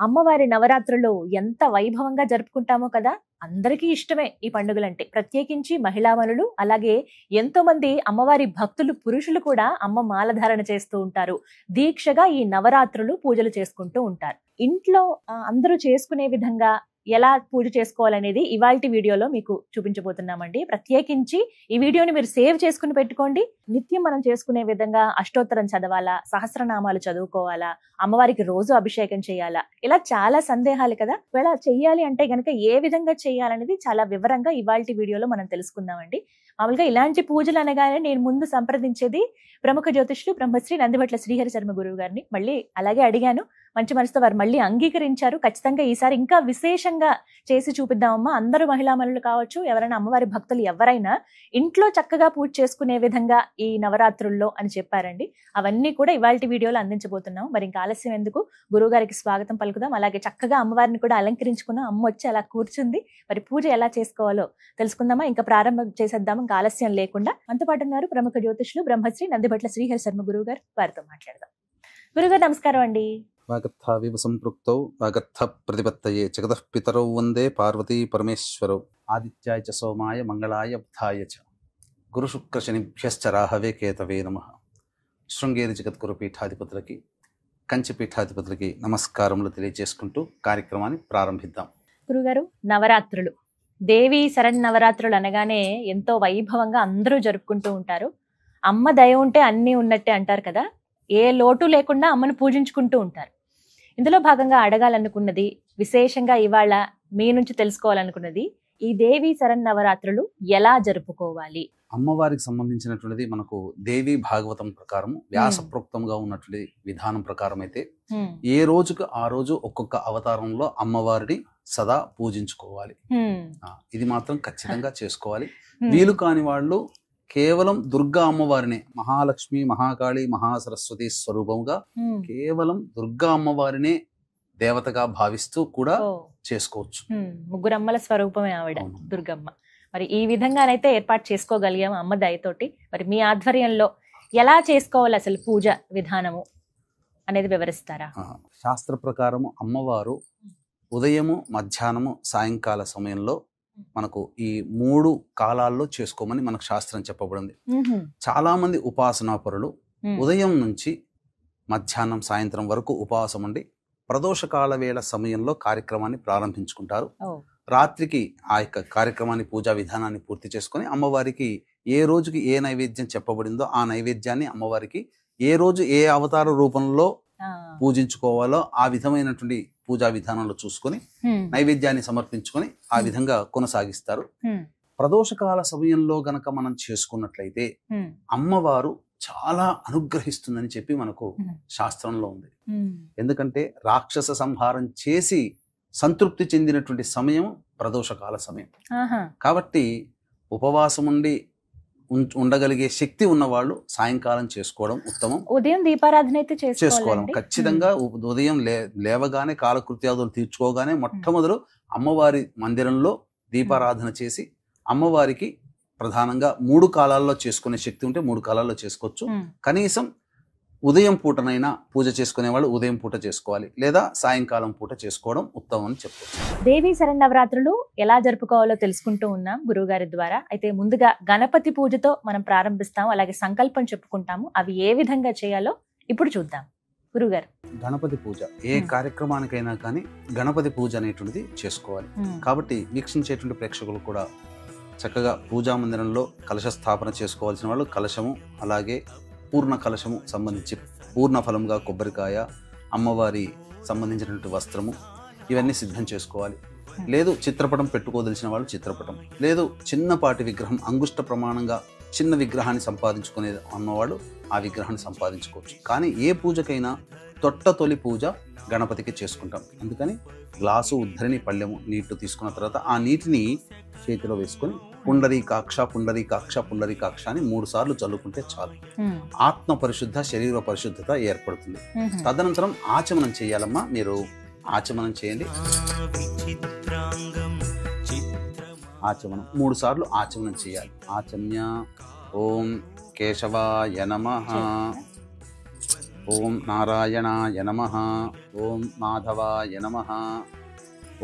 అమ్మవారి నవరాత్రులు ఎంత వైభవంగా జరుపుకుంటామో కదా. అందరికీ ఇష్టమే ఈ పండుగలంటే. ప్రత్యేకించి మహిళామణులు, అలాగే ఎంతో మంది అమ్మవారి భక్తులు, పురుషులు కూడా అమ్మ మాలధారణ చేస్తూ ఉంటారు. దీక్షగా ఈ నవరాత్రులు పూజలు చేసుకుంటూ ఉంటారు. ఇంట్లో అందరూ చేసుకునే విధంగా ఎలా పూజ చేసుకోవాలనేది ఇవాల్టి వీడియోలో మీకు చూపించబోతున్నామండి. ప్రత్యేకించి ఈ వీడియోని మీరు సేవ్ చేసుకుని పెట్టుకోండి. నిత్యం మనం చేసుకునే విధంగా అష్టోత్తరం చదవాలా, సహస్రనామాలు చదువుకోవాలా, అమ్మవారికి రోజు అభిషేకం చేయాలా, ఇలా చాలా సందేహాలు కదా. ఒకవేళ చెయ్యాలి అంటే గనక ఏ విధంగా చేయాలనేది చాలా వివరంగా ఇవాల్టి వీడియోలో మనం తెలుసుకుందామండి. మామూలుగా ఇలాంటి పూజలు అనగానే నేను ముందు సంప్రదించేది ప్రముఖ జ్యోతిష్యులు బ్రహ్మశ్రీ నందిభట్ల శ్రీహరి శర్మ గురువు గారిని. మళ్ళీ అలాగే అడిగాను, మంచి మనసుతో వారు మళ్ళీ అంగీకరించారు. ఖచ్చితంగా ఈసారి ఇంకా విశేషంగా చేసి చూపిద్దామమ్మా, అందరూ మహిళామణులు కావచ్చు, ఎవరైనా అమ్మవారి భక్తులు ఎవరైనా ఇంట్లో చక్కగా పూజ చేసుకునే విధంగా ఈ నవరాత్రుల్లో అని చెప్పారండి. అవన్నీ కూడా ఇవాల్టి వీడియోలో అందించబోతున్నాం. మరి ఇంకా ఆలస్యం ఎందుకు, గురువు గారికి స్వాగతం పలుకుదాం. అలాగే చక్కగా అమ్మవారిని కూడా అలంకరించుకున్నాం. అమ్మ వచ్చి అలా కూర్చుంది. మరి పూజ ఎలా చేసుకోవాలో తెలుసుకుందామా. ఇంకా ప్రారంభం చేసేద్దాం ఇంకా ఆలస్యం లేకుండా. మనతో పాటు ఉన్నారు ప్రముఖ జ్యోతిష్యులు బ్రహ్మశ్రీ నందిభట్ల శ్రీహరి శర్మ గురువు గారు. వారితో మాట్లాడదాం. గురుగారు నమస్కారం అండి. వాగర్థావివ సంపృక్తౌ వాగర్థ ప్రతిపత్తయే జగతః పితరౌ వందే పార్వతీ పరమేశ్వరౌ ఆదిత్యాయ చ సోమాయ మంగళాయ బుధాయ చ గురు శుక్ర శనిభ్యశ్చ రాహవే కేతవే నమః. శృంగేరి జగద్గురు పీఠాధిపతులకి, కంచి పీఠాధిపతులకి నమస్కారములు తెలియజేసుకుంటూ కార్యక్రమాన్ని ప్రారంభిద్దాం. గురుగారు, నవరాత్రులు, దేవి శరన్నవరాత్రులు అనగానే ఎంతో వైభవంగా అందరూ జరుపుకుంటూ ఉంటారు. అమ్మ దయ ఉంటే అన్నీ ఉన్నట్టే అంటారు కదా. ఏ లోటు లేకుండా అమ్మను పూజించుకుంటూ ఉంటారు. ఇందులో భాగంగా అడగాలనుకున్నది, విశేషంగా ఇవాళ మీ నుంచి తెలుసుకోవాలనుకున్నది, ఈ దేవి శరన్నవరాత్రులు ఎలా జరుపుకోవాలి? అమ్మవారికి సంబంధించినటువంటిది మనకు దేవి భాగవతం ప్రకారము వ్యాసప్రోక్తంగా ఉన్నటువంటి విధానం ప్రకారం అయితే ఏ రోజుకు ఆ రోజు ఒక్కొక్క అవతారంలో అమ్మవారిని సదా పూజించుకోవాలి. ఇది మాత్రం ఖచ్చితంగా చేసుకోవాలి. వీలు కాని వాళ్ళు కేవలం దుర్గా అమ్మవారిని, మహాలక్ష్మి, మహాకాళి, మహాసరస్వతి స్వరూపంగా కేవలం దుర్గా అమ్మవారినే దేవతగా భావిస్తూ కూడా చేసుకోవచ్చు. ముగ్గురమ్మల స్వరూపమే ఆవిడ దుర్గమ్మ. మరి ఈ విధంగానైతే ఏర్పాటు చేసుకోగలిగాము అమ్మ దయతోటి. మరి మీ ఆధ్వర్యంలో ఎలా చేసుకోవాలి అసలు పూజ విధానము అనేది వివరిస్తారా? శాస్త్ర ప్రకారము అమ్మవారు ఉదయము, మధ్యాహ్నము, సాయంకాల సమయంలో మనకు ఈ 3 కాలాల్లో చేసుకోమని మనకు శాస్త్రం చెప్పబడింది. చాలా మంది ఉపాసనా పరులు ఉదయం నుంచి మధ్యాహ్నం, సాయంత్రం వరకు ఉపవాసం ఉండి ప్రదోషకాల వేళ సమయంలో కార్యక్రమాన్ని ప్రారంభించుకుంటారు. రాత్రికి ఆ యొక్క కార్యక్రమాన్ని, పూజా విధానాన్ని పూర్తి చేసుకొని అమ్మవారికి ఏ రోజుకి ఏ నైవేద్యం చెప్పబడిందో ఆ నైవేద్యాన్ని అమ్మవారికి ఏ రోజు ఏ అవతార రూపంలో పూజించుకోవాలో ఆ విధమైనటువంటి పూజా విధానంలో చూసుకొని నైవేద్యాన్ని సమర్పించుకొని ఆ విధంగా కొనసాగిస్తారు. ప్రదోషకాల సమయంలో గనక మనం చేసుకున్నట్లయితే అమ్మవారు చాలా అనుగ్రహిస్తుందని చెప్పి మనకు శాస్త్రంలో ఉంది. ఎందుకంటే రాక్షస సంహారం చేసి సంతృప్తి చెందినటువంటి సమయం ప్రదోషకాల సమయం కాబట్టి ఉపవాసం ఉండి ఉండగలిగే శక్తి ఉన్న వాళ్ళు సాయంకాలం చేసుకోవడం ఉత్తమం. ఉదయం దీపారాధన అయితే చేసుకోవాలి ఖచ్చితంగా. ఉదయం లేవగానే కాలకృత్యాదులు తీర్చుకోగానే మొట్టమొదలు అమ్మవారి మందిరంలో దీపారాధన చేసి అమ్మవారికి ప్రధానంగా 3 కాలాల్లో చేసుకునే శక్తి ఉంటే 3 కాలాల్లో చేసుకోవచ్చు. కనీసం ఉదయం పూటనైనా పూజ చేసుకునే వాళ్ళు ఉదయం పూట చేసుకోవాలి, లేదా సాయంకాలం పూట చేసుకోవడం ఉత్తమం అని చెప్పవచ్చు. దేవి శరన్నవరాత్రులు ఎలా జరుపుకోవాలో తెలుసుకుంటూ ఉన్నాం గురువు గారి ద్వారా. అయితే ముందుగా గణపతి పూజతో మనం ప్రారంభిస్తాం, అలాగే సంకల్పం చెప్పుకుంటాము. అవి ఏ విధంగా చేయాలో ఇప్పుడు చూద్దాం. గురుగారు, గణపతి పూజ ఏ కార్యక్రమానికైనా కానీ గణపతి పూజ అనేటువంటిది చేసుకోవాలి. కాబట్టి వీక్షించేటువంటి ప్రేక్షకులు కూడా చక్కగా పూజా మందిరంలో కలశ స్థాపన చేసుకోవాల్సిన వాళ్ళు కలశము, అలాగే పూర్ణ కలశము సంబంధించి పూర్ణ ఫలంగా కొబ్బరికాయ, అమ్మవారి సంబంధించినటువంటి వస్త్రము, ఇవన్నీ సిద్ధం చేసుకోవాలి. లేదు చిత్రపటం పెట్టుకోదలిచిన వాళ్ళు చిత్రపటం, లేదు చిన్నపాటి విగ్రహం, అంగుష్ట ప్రమాణంగా చిన్న విగ్రహాన్ని సంపాదించుకునేది అన్నవాళ్ళు ఆ విగ్రహాన్ని సంపాదించుకోవచ్చు. కానీ ఏ పూజకైనా తొలి పూజ గణపతికి చేసుకుంటాం. అందుకని గ్లాసు, ఉద్ధరిణి, పళ్ళెము నీళ్లు తీసుకున్న తర్వాత ఆ నీటిని చేతిలో వేసుకొని పుండరీకాక్ష పుండరీకాక్ష పుండరీకాక్ష అని 3 సార్లు చల్లుకుంటే చాలు. ఆత్మ పరిశుద్ధ, శరీర పరిశుద్ధత ఏర్పడుతుంది. తదనంతరం ఆచమనం చేయాలమ్మా. మీరు ఆచమనం చేయండి. ఆచమనం 3 సార్లు ఆచమనం చేయాలి. ఆచమ్య ఓం కేశవాయ నమః, ఓం నారాయణాయ నమః. ఓం మాధవాయ నమః.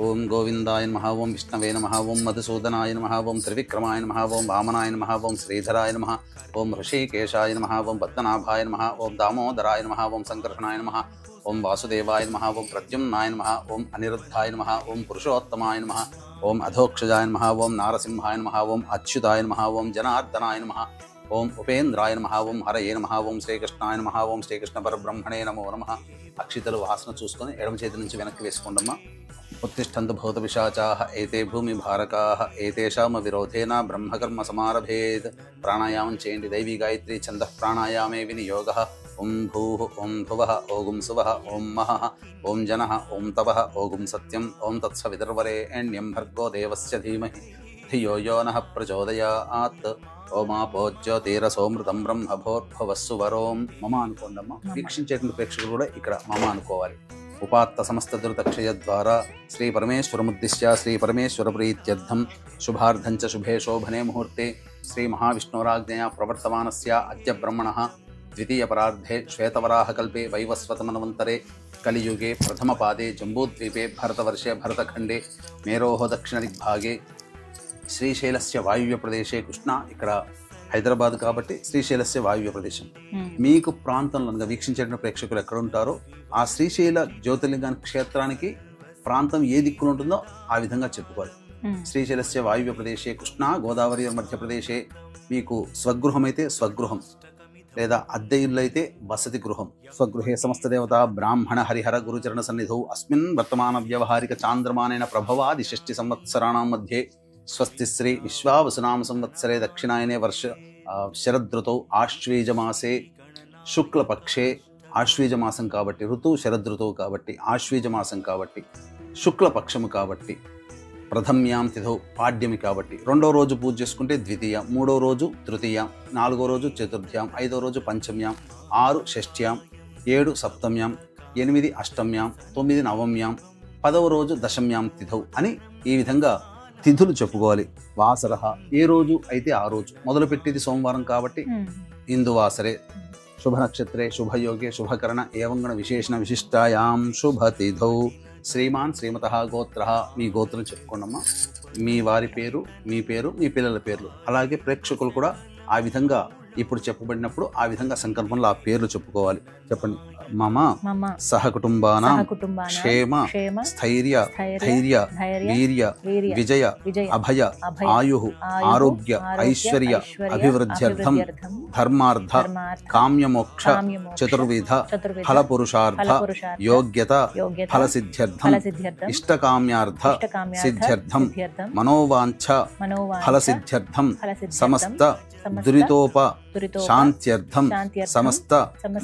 ఓం గోవిందాయ నమః. ఓం విష్ణవే నమః. ఓం మధుసూదనాయ నమః. ఓం త్రివిక్రమాయ నమః. ఓం వామనాయ నమః. ఓం శ్రీధరాయ నమః. ఓం ఋషికేశాయ నమః. ఓం పద్మనాభాయ నమః. ఓం దామోదరాయ నమః. ఓం సంకర్షణాయ నమః. ఓం వాసుదేవాయ నమః. ఓం ప్రద్యుమ్నాయ నమః. ఓం అనిరుద్ధాయ నమః. ఓం పురుషోత్తమాయ నమః. ఓం అధోక్షజాయ నమః. ఓం నారసింహాయ నమః. ఓం అచ్యుతాయ నమః. ఓం జనార్దనాయ నమః. ఓం ఉపేంద్రాయ నమః. ఓం హరయే నమః. ఓం శ్రీకృష్ణాయ నమః. ఓం శ్రీకృష్ణ పరబ్రహ్మణే నమో నమః. అక్షితలు వాసన చూసుకొని ఎడమ చేతి నుంచి వెనక్కి వేసుకోండమ్మా. ఉత్తిష్టంతు భూత పిశాచాః ఏతే భూమి భారకాః ఏతేషామ విరోధేన బ్రహ్మకర్మ సమారభేత్. ప్రాణాయామం చేయండి. దైవీ గాయత్రి ఛందః ప్రాణాయామే వినియోగః. ఓం భూః ఓం భువః ఓం సువః ఓం మహః ఓం జనః ఓం తపః ఓం సత్యం ఓం తత్సవితుర్వరేణ్యం భర్గో దేవస్య ధీమహి ధియో యో నః ప్రచోదయాత్. ఓమాపో జ్యోతిరసోమృతం బ్రహ్మభోర్భవస్సు వరోం. మమ అనుకోండమ్మా. వీక్షించేటువంటి ప్రేక్షకులు కూడా ఇక్కడ మమ అనుకోవాలి. ఉపాత్త సమస్త దురితక్షయ ద్వారా శ్రీ పరమేశ్వరముద్దిశ్య శ్రీ పరమేశ్వర ప్రీత్యర్థం శుభార్థం చ శుభే శోభనే ముహూర్తే శ్రీ మహావిష్ణోరాజ్ఞయా ప్రవర్తమానస్య అద్య బ్రహ్మణః ద్వితీయ పరార్ధే శ్వేతవరాహకల్పే వైవస్వతమన్వంతరే కలియుగే ప్రథమపాదే జంబూద్వీపే భరతవర్షే భరతఖండే మేరోహ దక్షిణదిగ్భాగే శ్రీశైలస్య వాయువ్య ప్రదేశే కృష్ణ. ఇక్కడ హైదరాబాద్ కాబట్టి శ్రీశైలస్య వాయువ్య ప్రదేశం. మీకు ప్రాంతంలో వీక్షించేటువంటి ప్రేక్షకులు ఎక్కడ ఉంటారో ఆ శ్రీశైల జ్యోతిర్లింగాని క్షేత్రానికి ప్రాంతం ఏ దిక్కున ఉంటుందో ఆ విధంగా చెప్పుకోవాలి. శ్రీశైలస్య వాయువ్య ప్రదేశే కృష్ణ గోదావరి మధ్యప్రదేశే. మీకు స్వగృహం అయితే స్వగృహం, లేదా అద్దె ఇల్లు అయితే వసతి గృహం. స్వగృహే సమస్త దేవత బ్రాహ్మణ హరిహర గురుచరణ సన్నిధౌ అస్మిన్ వర్తమాన వ్యవహారిక చాంద్రమానేన ప్రభవాది షష్టి సంవత్సరాణం మధ్యే స్వస్తి శ్రీ విశ్వావసునామ సంవత్సరే దక్షిణాయనే వర్ష శరదృతౌ ఆశ్వీజమాసే శుక్లపక్షే. ఆశ్వీజమాసం కాబట్టి ఋతువు శరదృతువు కాబట్టి ఆశ్వీజమాసం కాబట్టి శుక్లపక్షము కాబట్టి ప్రథమ్యాం తిథౌ పాడ్యమి కాబట్టి రెండో రోజు పూజ చేసుకుంటే ద్వితీయ, మూడో రోజు తృతీయ, నాలుగో రోజు చతుర్థ్యాం, ఐదో రోజు పంచమ్యాం, 6 షష్ఠ్యాం, 7 సప్తమ్యాం, 8 అష్టమ్యాం, 9 నవమ్యాం, 10వ రోజు దశమ్యాం తిథౌ అని ఈ విధంగా తిథులు చెప్పుకోవాలి. వాసరః ఏ రోజు అయితే ఆ రోజు మొదలుపెట్టేది సోమవారం కాబట్టి ఇందువాసరే శుభ నక్షత్రే శుభయోగే శుభకరణ ఏవంగణ విశేషణ విశిష్టాయాం శుభతిథౌ. శ్రీమాన్ శ్రీమతః గోత్రః. మీ గోత్రం చెప్పుకోండమ్మా. మీ వారి పేరు, మీ పేరు, మీ పిల్లల పేర్లు. అలాగే ప్రేక్షకులు కూడా ఆ విధంగా ఇప్పుడు చెప్పబడినప్పుడు ఆ విధంగా సంకల్పంలో ఆ పేర్లు చెప్పుకోవాలి. చెప్పండి. మమ సహకుటుంబాన క్షేమ స్థైర్య ధైర్య వీర్య విజయ అభయ ఆయుః ఆరోగ్య ఐశ్వర్య అభివృద్ధ్యర్థం ధర్మార్థ కామ్యమోక్ష చతుర్విధ ఫలపురుషార్థ యోగ్యత ఫలసిద్ధ్యర్థం ఇష్టకామ్యార్థ సిద్ధ్యర్థం మనోవాంఛ ఫలసిద్ధ్యర్థం సమస్త దురితోప శాంత్యర్థం సమస్త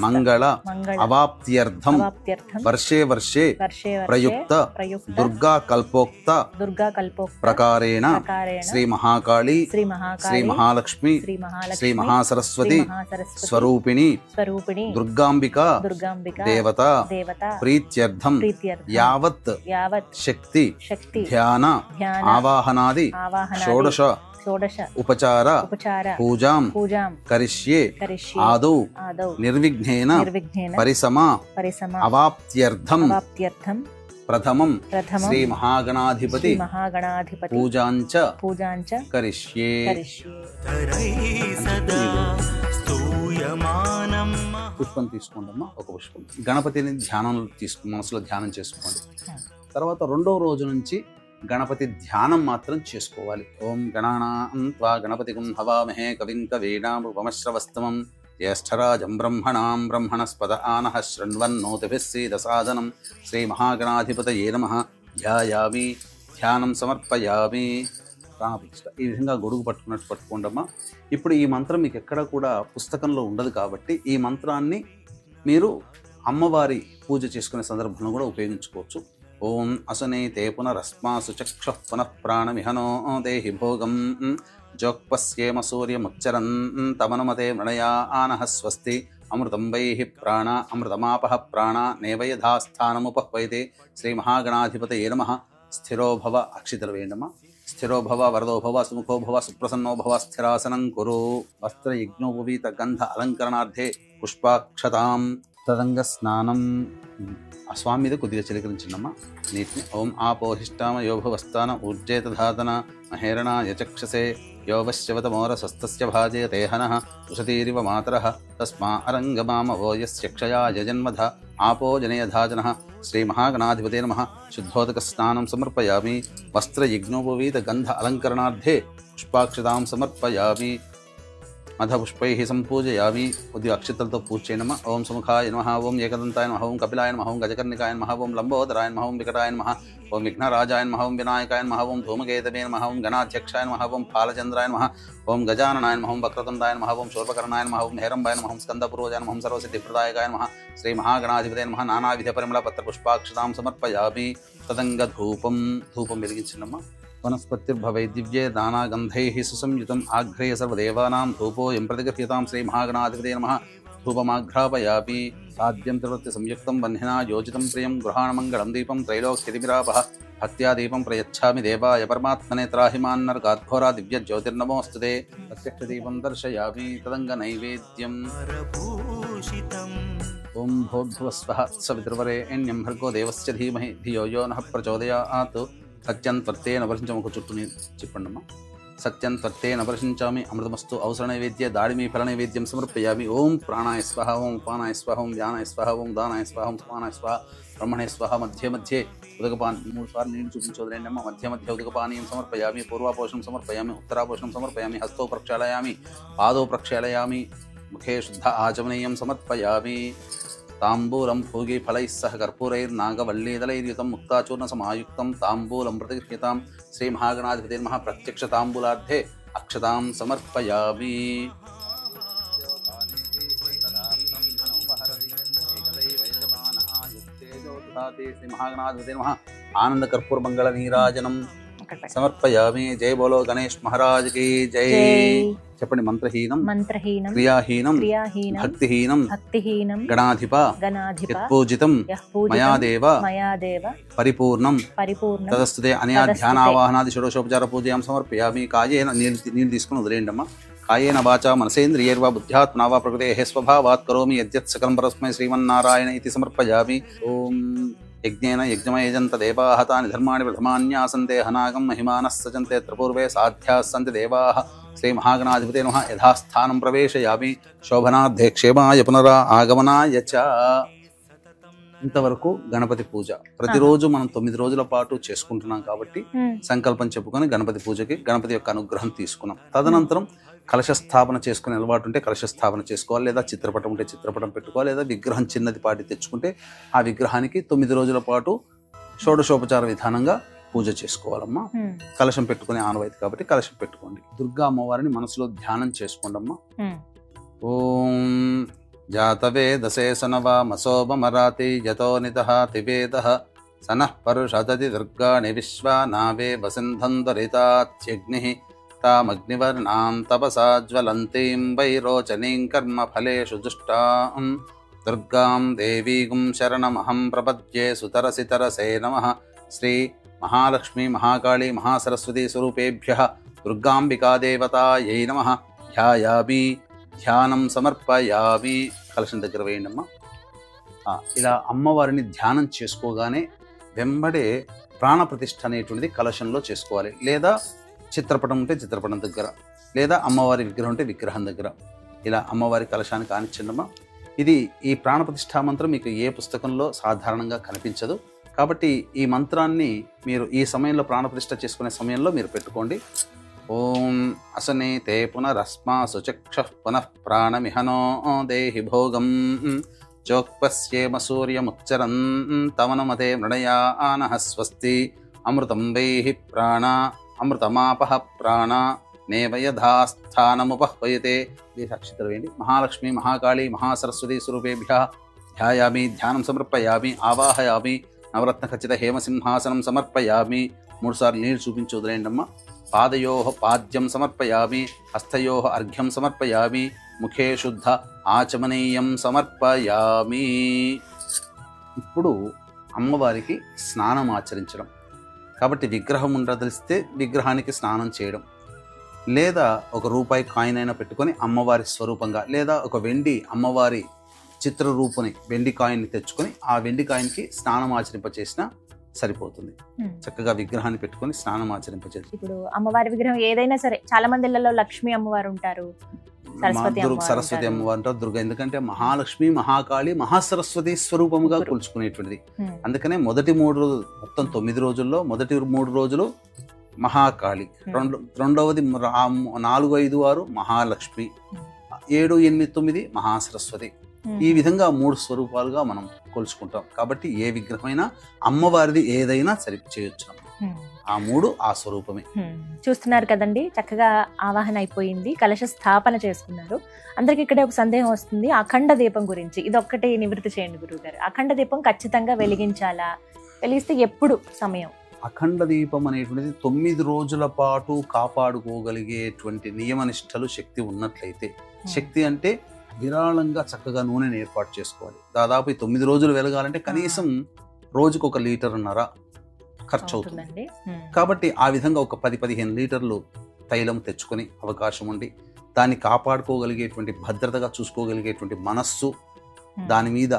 మంగళ అవాప్త్యర్థం వర్షే వర్షే ప్రయుక్త దుర్గా కల్పోక్త ప్రకారేణ శ్రీ మహాకాళీ శ్రీ మహాలక్ష్మి శ్రీ మహాసరస్వతి స్వరూపిణి దుర్గాంబిక దేవత ప్రీత్యర్థం యావత్ శక్తి ధ్యాన ఆవాహనాది షోడశ ఉపచార పూజాం కరిష్యే ఆదౌ నిర్విఘ్నేన పరిసమ అవాప్త్యర్థం ప్రథమం శ్రీ మహాగణాధిపతి పూజాంచ కరిష్యే. పుష్పం తీసుకోండమ్మా. ఒక పుష్పం గణపతిని ధ్యానం మనసులో ధ్యానం చేసుకోండి. తర్వాత రెండవ రోజు నుంచి గణపతి ధ్యానం మాత్రం చేసుకోవాలి. ఓం గణానాం త్వా గణపతిగుం హవామహే కవిం కవీనాముపమశ్రవస్తమం జ్యేష్ఠరాజం బ్రహ్మణాం బ్రహ్మణస్పద ఆనః శృణ్వన్నోతిభిः సీదసాదనం శ్రీ మహాగణాధిపతయే నమః. ధ్యాయామి ధ్యానం సమర్పయామి. ప్రాణప్రతిష్ఠ ఈ విధంగా గొడుగు పట్టుకున్నట్టు పట్టుకోండమ్మా. ఇప్పుడు ఈ మంత్రం మీకు ఎక్కడ కూడా పుస్తకంలో ఉండదు కాబట్టి ఈ మంత్రాన్ని మీరు అమ్మవారి పూజ చేసుకునే సందర్భంలో కూడా ఉపయోగించుకోవచ్చు. ఓం అసనేతే పునరస్మాసు చక్షుః పునః ప్రాణమిహనో దేహి భోగం జోక్పస్యేమ సూర్యముచ్చరన్ తమనుమతే మృణయా ఆనః స్వస్తి అమృతం వైః ప్రాణ అమృతమాపః ప్రాణ నేవయథాస్థానముపహ్వైతే శ్రీ మహాగణాధిపతయే నమః. స్థిరో భవ. అక్షితలు వేయండమ్మా. స్థిరో భవ వరదో భవ సుముఖో భవ సుప్రసన్నో భవ స్థిరాసనం కురు. వస్త్రయజ్ఞోపవీత గంధ అలంకరణార్థే పుష్పాక్షతాం తదంగ స్నానం. ఆ స్వామి మీద కొద్దిగా చిలకరించిందమ్మా నీటిని. ఓం ఆపోహిష్టామ యోభవస్థాన ఊర్జేత ధాతన మహేరణ యచక్షసే యోవశ్యవతమోర స్వస్థస్య భాజే తేహనః ఉషతీరివ మాతరః తస్మా అరంగమామవో యస్యక్షయా యజన్మధ ఆపో జనయధాజనః శ్రీమహాగణాధిపతే నమః. శుద్ధోదక స్నానం సమర్పయామి. వస్త్రయజ్ఞోపవీత గంధ అలంకరణార్థే పుష్పాక్షతాం సమర్పయామి. మధపుష్పైః సంపూజయామి. కొద్దిగా అక్షతలతో పూజ చేయనమా. ఓం సుముఖాయ నమః, ఓం ఏకదంతాయ నమః, ఓం కపిలాయ నమః, ఓం గజకర్ణికాయ నమః, ఓం లంబోదరాయ నమః, ఓం వికటాయ నమః, ఓం విఘ్నరాజాయ నమః, ఓం వినాయకాయ నమః, ఓం ధూమకేతవే నమః, ఓం గణాధ్యక్షాయ నమః, ఓం ఫాలచంద్రాయ నమః, ఓం గజాననాయ నమః, ఓం వక్రతుండాయ నమః, ఓం శూర్పకర్ణాయ నమః, ఓం హేరంబాయ నమః, ఓం స్కందపూర్వజాయ నమః, ఓం సర్వసిద్ధిప్రదాయకాయ నమః, శ్రీ మహాగణాధిపతే నమః. నానావిధ పరిమళ పత్ర పుష్పాక్షతాం సమర్పయామి. తదంగ ధూపం. ధూపం వెలిగించిందమ్మా. వనస్పతిర్భవై దివ్యే దానాగంధైః సుసంయుతం ఆఘ్రేయ సర్వదేవానాం ధూపోయం ప్రతిగృహ్యతాం. శ్రీ మహాగణాధిపతే నమః. ధూపమాఘ్రాపయామి. సాధ్యం త్రివృత్తి సంయుక్తం వహ్నినా యోజితం ప్రియం గృహాణమంగళం దీపం త్రైలోక్యతిమిరాపః. భక్త్యా దీపం ప్రయచ్ఛామి దేవాయ పరమాత్మనే త్రాహిమాన్నర్గాద్ఘోరా దివ్య జ్యోతిర్నమోస్తుతే. ప్రత్యక్ష దీపం దర్శయామి. తదంగ నైవేద్యం. ఓం భోర్భువస్వః సవితుర్వరేణ్యం భర్గో దేవస్య ధీమహి ధియో యో నః ప్రచోదయాత్. సత్యం త్వర్తేన వర్షించము. ఒక చుట్టూ చెప్పండమ్మా. సత్యం త్వర్తేన వర్షించామి. అమృతమస్తు. అవసర నైవేద్య దాడిమి ఫల నైవేద్యం సమర్పయామి. ఓం ప్రాణాయ స్వహ, ఓం ఉపానాయ స్వహ, ఓం వ్యానాయ స్వహ, ఓం దానాయ స్వహ, ఓం సమానాయ స్వహ, బ్రహ్మణే స్వహ. మధ్య మధ్యే ఉదకపాన్ 3 సార్లు నీళ్ళు చూపించోదరేండమ్మ. మధ్య మధ్య ఉదకపానీయం సమర్పయామి. పూర్వాపోషణం సమర్పయామి. ఉత్తరాపోషణం సమర్పయామి. హస్తో ప్రక్షాళయామి. పాదో ప్రక్షాళయామి. ముఖే శుద్ధ ఆచమనీయం సమర్పయామి. తాంబూలం భోగి ఫలైః సహ కర్పూరైర్నాగవల్లీదలైర్యుతం ముక్తాచూర్ణ సమాయుక్తం తాంబూలం ప్రతిగృహ్యతాం. శ్రీ మహాగణాధిపతే నమః. ప్రత్యక్ష తాంబూలార్థే అక్షతాం సమర్పయామి. శ్రీ మహాగణాధిపతే నమః. ఆనంద కర్పూర మంగళ నీరాజనం సమర్పయామి. జై బోలో గణేష్ మహారాజ్ కి జై. చెప్పండి. మంత్రహీనం మంత్రహీనం క్రియాహీనం క్రియాహీనం భక్తిహీనం భక్తిహీనం గణాధిప గణాధిప యత్పూజితం మయాదేవ మయాదేవ పరిపూర్ణం పరిపూర్ణం తదస్తుతే. అనయా ధ్యానావాహనాది షోడశోపచార పూజయాం సమర్పయామి. కాయేన నీళ్ళు తీసుకుని వదిలేయండమ్మా. కాయేన వాచా మనసేంద్రియైర్వా బుద్ధ్యాత్మనా వా ప్రకృతేః స్వభావాత్ కరోమి యద్యత్ సకలం పరస్మై శ్రీమన్నారాయణ ఇతి సమర్పయామి. ఓం యజ్ఞేన యజ్ఞమయజంత దేవాః తాని ధర్మాణి ప్రథమాన్యాసంతే హనాగం మహిమానః సజంతే త్రిపూర్వే సాధ్యాः సంతి దేవాః. శ్రీ మహాగణాధిపతే నమః. యథాస్థానం ప్రవేశయామి. శోభనార్థే క్షేమాయ పునరా ఆగమనాయ చ. ఇంతవరకు గణపతి పూజ ప్రతిరోజు మనం 9 రోజుల పాటు చేసుకుంటున్నాం కాబట్టి సంకల్పం చెప్పుకొని గణపతి పూజకి గణపతి యొక్క అనుగ్రహం తీసుకున్నాం. తదనంతరం కలశ స్థాపన చేసుకునే అలవాటు ఉంటే కలశ స్థాపన చేసుకోవాలి. లేదా చిత్రపటం ఉంటే చిత్రపటం పెట్టుకోవాలి. లేదా విగ్రహం చిన్నది పాటి తెచ్చుకుంటే ఆ విగ్రహానికి 9 రోజుల పాటు షోడశోపచార విధానంగా పూజ చేసుకోవాలమ్మా. కలశం పెట్టుకునే ఆనవాయితీ కాబట్టి కలశం పెట్టుకోండి. దుర్గా అమ్మవారిని మనసులో ధ్యానం చేసుకోండమ్మా. ఓం జాతవేదసే సనవామసోమరాతి యతో నితః తివేదః సనః పరుషదతి దుర్గాణి విశ్వా నావే వసింధందరితాత్యగ్నిః తామగ్నివర్ణాం తపసా జ్వలంతీం వైరోచనీం కర్మ ఫలేషు దుష్టాం దుర్గాం దేవీగుం శరణమహం ప్రపద్యే సుతరసితరసే నమః. శ్రీ మహాలక్ష్మీ మహాకాళీ మహాసరస్వతీ స్వరూపేభ్యః దుర్గాంబికా దేవతాయై నమః. ధ్యాయామి. ధ్యానం సమర్పయామి. కలశం దగ్గర వేయండమ్మా. ఇలా అమ్మవారిని ధ్యానం చేసుకోగానే వెంబడే ప్రాణప్రతిష్ఠ అనేటువంటిది కలశంలో చేసుకోవాలి. లేదా చిత్రపటం ఉంటే చిత్రపటం దగ్గర, లేదా అమ్మవారి విగ్రహం ఉంటే విగ్రహం దగ్గర ఇలా అమ్మవారి కలశానికి ఆనిచ్చండమ్మా. ఇది ఈ ప్రాణప్రతిష్ఠా మంత్రం మీకు ఏ పుస్తకంలో సాధారణంగా కనిపించదు కాబట్టి ఈ మంత్రాన్ని మీరు ఈ సమయంలో ప్రాణప్రతిష్ఠ చేసుకునే సమయంలో మీరు పెట్టుకోండి. ఓం అసనే తే పునరస్మాసు చక్షః పునః ప్రాణమిహనో దేహి భోగం చోక్పశ్యేమ సూర్యముచ్చరం తమనుమతే మృణయానః స్వస్తి అమృతం వైః ప్రాణ అమృతమాపః ప్రాణ నేవయథాస్థానముపహ్వయతే. అక్షతలు వేయండి. మహాలక్ష్మి మహాకాళీ మహాసరస్వతీ స్వరూపేభ్యః ధ్యాయామి. ధ్యానం సమర్పయామి. ఆవాహయామి. నవరత్న ఖచ్చిత హేమసింహాసనం సమర్పయామి. 3 సార్లు నీళ్ళు చూపించి వదిలేయండమ్మా. పాదయోః పాద్యం సమర్పయామి. హస్తయోః అర్ఘ్యం సమర్పయామి. ముఖే శుద్ధ ఆచమనీయం సమర్పయామి. ఇప్పుడు అమ్మవారికి స్నానం ఆచరించడం కాబట్టి విగ్రహం ఉండదలిస్తే విగ్రహానికి స్నానం చేయడం, లేదా ఒక రూపాయి కాయిన్ అయినా పెట్టుకొని అమ్మవారి స్వరూపంగా, లేదా ఒక వెండి అమ్మవారి చిత్రరూపుని వెండి కాయిన్ని తెచ్చుకొని ఆ వెండి కాయిన్కి స్నానం ఆచరింపచేసినా సరిపోతుంది. చక్కగా విగ్రహాన్ని పెట్టుకొని స్నానం ఆచరింపచేసి ఇప్పుడు అమ్మవారి విగ్రహం ఏదైనా సరే, చాలా మంది ఇళ్లలో లక్ష్మీ అమ్మవారు ఉంటారు, సరస్వతి అమ్మవారు అంటారు, దుర్గ. ఎందుకంటే మహాలక్ష్మి, మహాకాళి, మహాసరస్వతి స్వరూపముగా కొలుచుకునేటువంటిది. అందుకనే మొదటి 3 రోజులు, మొత్తం 9 రోజుల్లో మొదటి 3 రోజులు మహాకాళి, రెండవది 4, 5, 6 మహాలక్ష్మి, 7, 8, 9 మహాసరస్వతి. ఈ విధంగా 3 స్వరూపాలుగా మనం కొలుచుకుంటాం. కాబట్టి ఏ విగ్రహమైనా అమ్మవారిది ఏదైనా సరి చేయొచ్చు. ఆ 3 ఆ స్వరూపమే. చూస్తున్నారు కదండి, చక్కగా ఆవాహన అయిపోయింది, కలశ స్థాపన చేసుకున్నారు. అందరికి ఇక్కడే ఒక సందేహం వస్తుంది, అఖండ దీపం గురించి. ఇది ఒక్కటి నివృత్తి చేయండి గురువుగారు. అఖండ దీపం ఖచ్చితంగా వెలిగించాలా? వెలిగిస్తే ఎప్పుడు సమయం? అఖండ దీపం అనేటువంటిది 9 రోజుల పాటు కాపాడుకోగలిగేటువంటి నియమనిష్టలు శక్తి ఉన్నట్లయితే, శక్తి అంటే విరాళంగా చక్కగా నూనెని ఏర్పాటు చేసుకోవాలి. దాదాపు 9 రోజులు వెలగాలంటే కనీసం రోజుకు 1.5 లీటర్ ఖర్చు అవుతుంది. కాబట్టి ఆ విధంగా ఒక 10-15 లీటర్లు తైలం తెచ్చుకొని అవకాశం ఉండి దాన్ని కాపాడుకోగలిగేటువంటి, భద్రతగా చూసుకోగలిగేటువంటి మనస్సు, దాని మీద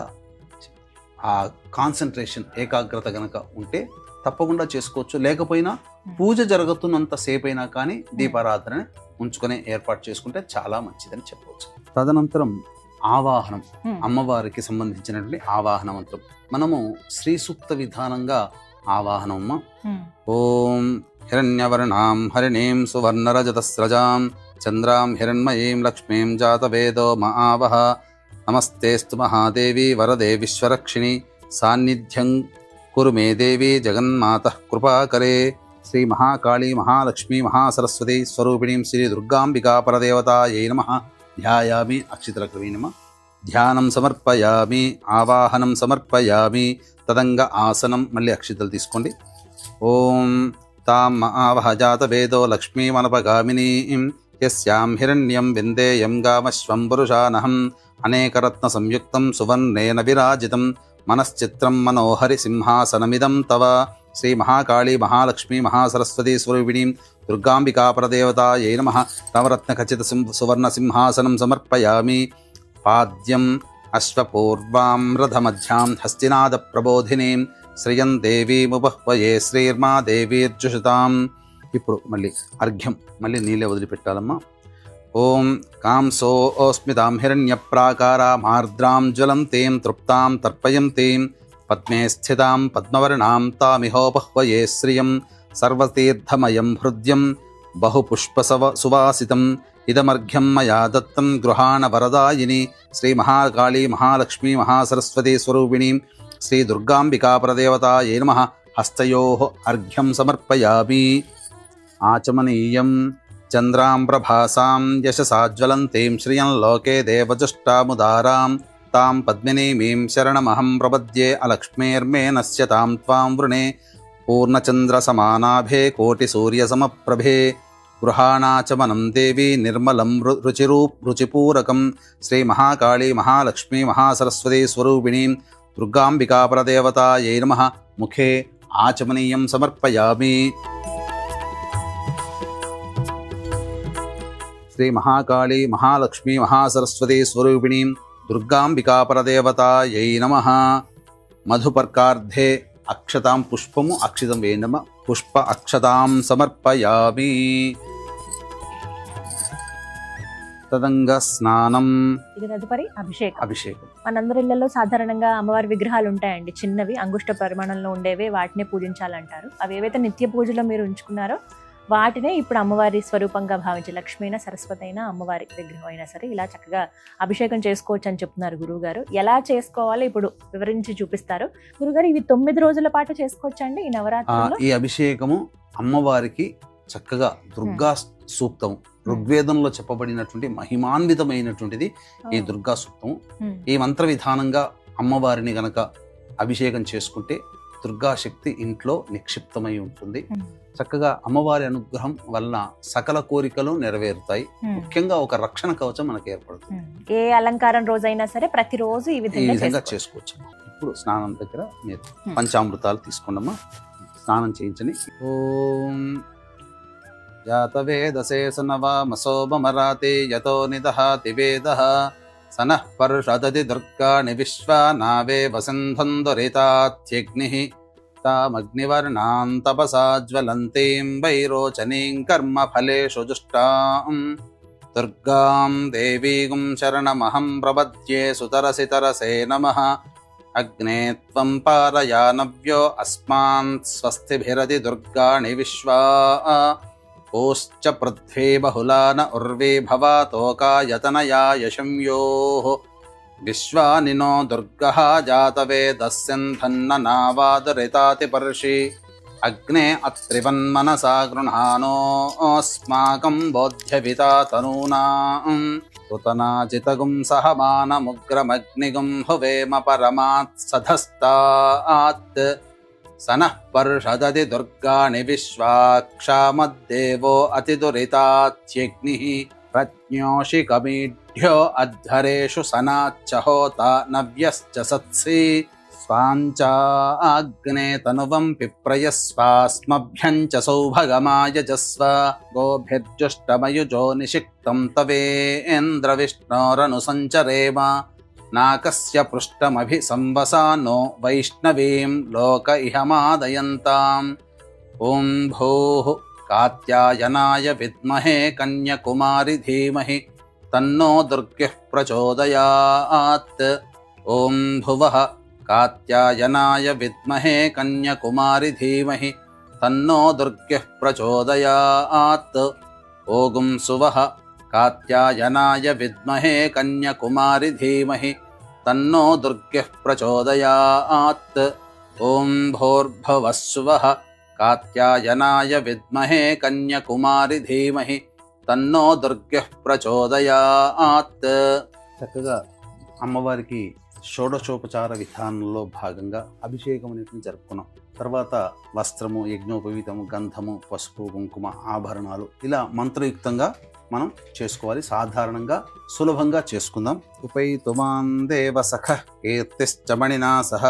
ఆ కాన్సన్ట్రేషన్, ఏకాగ్రత గనక ఉంటే తప్పకుండా చేసుకోవచ్చు. లేకపోయినా పూజ జరుగుతున్నంత సేపైనా కానీ దీపారాధన ఉంచుకునే ఏర్పాటు చేసుకుంటే చాలా మంచిదని చెప్పవచ్చు. తదనంతరం ఆవాహనం, అమ్మవారికి సంబంధించినటువంటి ఆవాహన మంత్రం. మనము శ్రీ సూక్త విధానంగా ఆవాహనమ్మ. ఓం హిరణ్యవర్ణాం హరిణీం సువర్ణరజతస్రజాం చంద్రాం హిరణ్మయీం లక్ష్మీం జాతవేదో మహావహ నమస్తేస్తు మహాదేవి వరదే విశ్వరక్షిణి సాన్నిధ్యం కురు మే దేవి జగన్మాత కృపాకరే. శ్రీ మహాకాళీ మహాలక్ష్మీ మహాసరస్వతి స్వరూపిణీం శ్రీ దుర్గాంబికా పరదేవతాయై నమః. ధ్యాయామి అక్షితలక్రమీణమ. ధ్యానం సమర్పయామి, ఆవాహనం సమర్పయామి. తదంగ ఆసనం. మళ్ళీ అక్షితలు తీసుకోండి. ఓం తాం ఆవహ జాతవేదో లక్ష్మీమనపగామినీం యస్యాం హిరణ్యం విందేయం గామశ్వం పురుషానహం అనేకరత్న సంయుక్తం సువర్ణేన విరాజితం మనశ్చిత్రం మనోహరి సింహాసనమిదం తవ. శ్రీ మహాకాళీ మహాలక్ష్మీ మహాసరస్వతి స్వరూపిణీం దుర్గాంబికా పరదేవతాయై నమః. నవరత్న ఖచిత సువర్ణ సింహాసనం సమర్పయామి. పాద్యం అశ్వపూర్వాం రథమధ్యాం హస్తినాద ప్రబోధినీం శ్రియం దేవీముపహ్వయే శ్రీర్మా దేవీర్జుషతాం. ఇప్పుడు మళ్ళీ అర్ఘ్యం, మళ్ళీ నీళ్ళే వదిలిపెట్టాలమ్మా. ఓం కాంసోస్మితాం హిరణ్యప్రాకారామార్ద్రాం జ్వలంతీం తృప్తాం తర్పయంతీం పద్మే స్థితాం పద్మవర్ణాం తామిహోపహ్వయే శ్రియం సర్వతీర్థమయం హృద్యం బహుపుష్పసువాసితం ఇదమర్ఘ్యం మయా దత్తం గృహాణ వరదాయిని. శ్రీ మహాకాళీ మహాలక్ష్మీ మహాసరస్వతి స్వరూపిణీం శ్రీ దుర్గాంబికా పరదేవతాయై నమః. హస్తయోః అర్ఘ్యం సమర్పయామి. ఆచమనీయం చంద్రాం ప్రభాసాం యశసా జ్వలంతీం శ్రియం లోకే దేవజుష్టాముదారాం తాం పద్మినీమీం శరణమహం ప్రపద్యే అలక్ష్మీర్మే నశ్యతాం త్వాం వృణే పూర్ణచంద్రసమానాభే కోటిసూర్యసమప్రభే. గృహాణాచమనం దేవి నిర్మలం రుచిపూరకం. శ్రీ మహాకాళీ మహాలక్ష్మీ మహాసరస్వతి స్వరూపిణీం దుర్గాంబికా పరదేవతాయై నమః. ముఖే ఆచమనీయం సమర్పయామి. శ్రీ మహాకాళీ మహాలక్ష్మీ మహాసరస్వతి స్వరూపిణీం దుర్గాంబికా పరదేవతాయై నమః. మధుపర్కార్ధే అక్షతాం పుష్పము అక్షితం వేయండమ. పుష్ప అక్షతాం సమర్పయామి. తదంగ స్నానం. ఇది తదుపరి అభిషేకం. అభిషేకం మనందరి ఇళ్లలో సాధారణంగా అమ్మవారి విగ్రహాలు ఉంటాయండి, చిన్నవి అంగుష్ట పరిమాణంలో ఉండేవే, వాటినే పూజించాలంటారు. అవి ఏవైతే నిత్య పూజలో మీరు ఉంచుకున్నారో వాటినే ఇప్పుడు అమ్మవారి స్వరూపంగా భావించి, లక్ష్మీ అయినా సరస్వతి అయినా అమ్మవారి విగ్రహం అయినా సరే ఇలా చక్కగా అభిషేకం చేసుకోవచ్చు అని చెప్తున్నారు గురువు గారు. ఎలా చేసుకోవాలో ఇప్పుడు వివరించి చూపిస్తారు గురుగారు. ఇవి 9 రోజుల పాటు చేసుకోవచ్చు అండి ఈ నవరాత్రుల్లో? ఈ అభిషేకము అమ్మవారికి చక్కగా దుర్గా సూక్తం, ఋగ్వేదంలో చెప్పబడినటువంటి మహిమాన్వితమైనటువంటిది ఈ దుర్గా సూక్తం. ఈ మంత్ర విధానంగా అమ్మవారిని గనక అభిషేకం చేసుకుంటే దుర్గాశక్తి ఇంట్లో నిక్షిప్తమై ఉంటుంది. చక్కగా అమ్మవారి అనుగ్రహం వలన సకల కోరికలు నెరవేరుతాయి. ముఖ్యంగా ఒక రక్షణ కవచం మనకు ఏర్పడుతుంది. ఏ అలంకారం రోజైనా సరే ప్రతిరోజు ఈ విధంగా చేసుకోవచ్చు. ఇప్పుడు స్నానం దగ్గర మీరు పంచామృతాలు తీసుకోండమ్మా, స్నానం చేయించని. ఓం యాతవేదశేషనవామసోమరాతే యతో నిదహాతి వేదః సనః పర్షదతి దుర్గాణి విశ్వా నావే వసింధన్ దురితాత్యగ్నిః తామగ్నివర్ణాం తపసా జ్వలంతీం వైరోచనీం కర్మఫలేషు జుష్టాం దుర్గాం దేవీగుం శరణమహం ప్రపద్యే సుతరసి తరసే నమః అగ్నే త్వం పారయానవ్యో అస్మాన్ స్వస్తిభిరతి దుర్గాణి విశ్వా ఓశ్చ పృథ్వీ బహుళాన ఉర్వీ భవాతోకాయతనయా యశంయోః విశ్వానినో దుర్గః జాతవేదస్యంధన్న నావాదురితాతిపర్షి అగ్నే అత్రివన్మనసా గృహాణోస్మాకం బోధ్యవితా తనూనాం ఋతనాజితగుం సహమానముగ్రమగ్నిగుం హువేమ పరమాత్ సధస్తాత్ సనః పర్షదతి దుర్గాణి విశ్వాక్షామద్దేవో అతిదురితాత్యగ్నిః ప్రజ్ఞోషి కమీఢ్యో అధ్వరేషు సనాచ్చహోత నవ్యశ్చ సత్సి స్వాంచాగ్నే తనువం పిప్రయస్వాస్మభ్యం చ సౌభగమాయజస్వ గోభిర్జుష్టమయుజో నిషిక్తం తవేంద్ర విష్ణోరను సంచరేమ నాకస్య పృష్టమభి సంవసానో వైష్ణవీం లోక ఇహమాదయంతాం ఓం భూః కాత్యాయనాయ విద్మహే కన్యకుమారి ధీమహి తన్నో దుర్గః ప్రచోదయాత్ ఓం భువః కాత్యాయనాయ విద్మహే కన్యకుమారి ధీమహి తన్నో దుర్గః ప్రచోదయాత్ ఓం సువః కాత్యాయనాయ విద్మహే కన్యకుమారి ధీమహి తన్నో దుర్గః ప్రచోదయాత్ ఓం భోర్భువస్సువః కాత్యాయనాయ విద్మహే కన్యకుమారి ధీమహి తన్నో దుర్గః ప్రచోదయాత్. చక్కగా అమ్మవారికి షోడశోపచార విధానంలో భాగంగా అభిషేకం అనేది జరుపుకున్నాం. తర్వాత వస్త్రము, యజ్ఞోపవీతము, గంధము, పసుపు, కుంకుమ, ఆభరణాలు ఇలా మంత్రయుక్తంగా మనం చేసుకోవాలి. సాధారణంగా సులభంగా చేసుకుందాం. ఉపైతుమాన్ దేవ సఖ కీర్తిశ్చమణినా సహ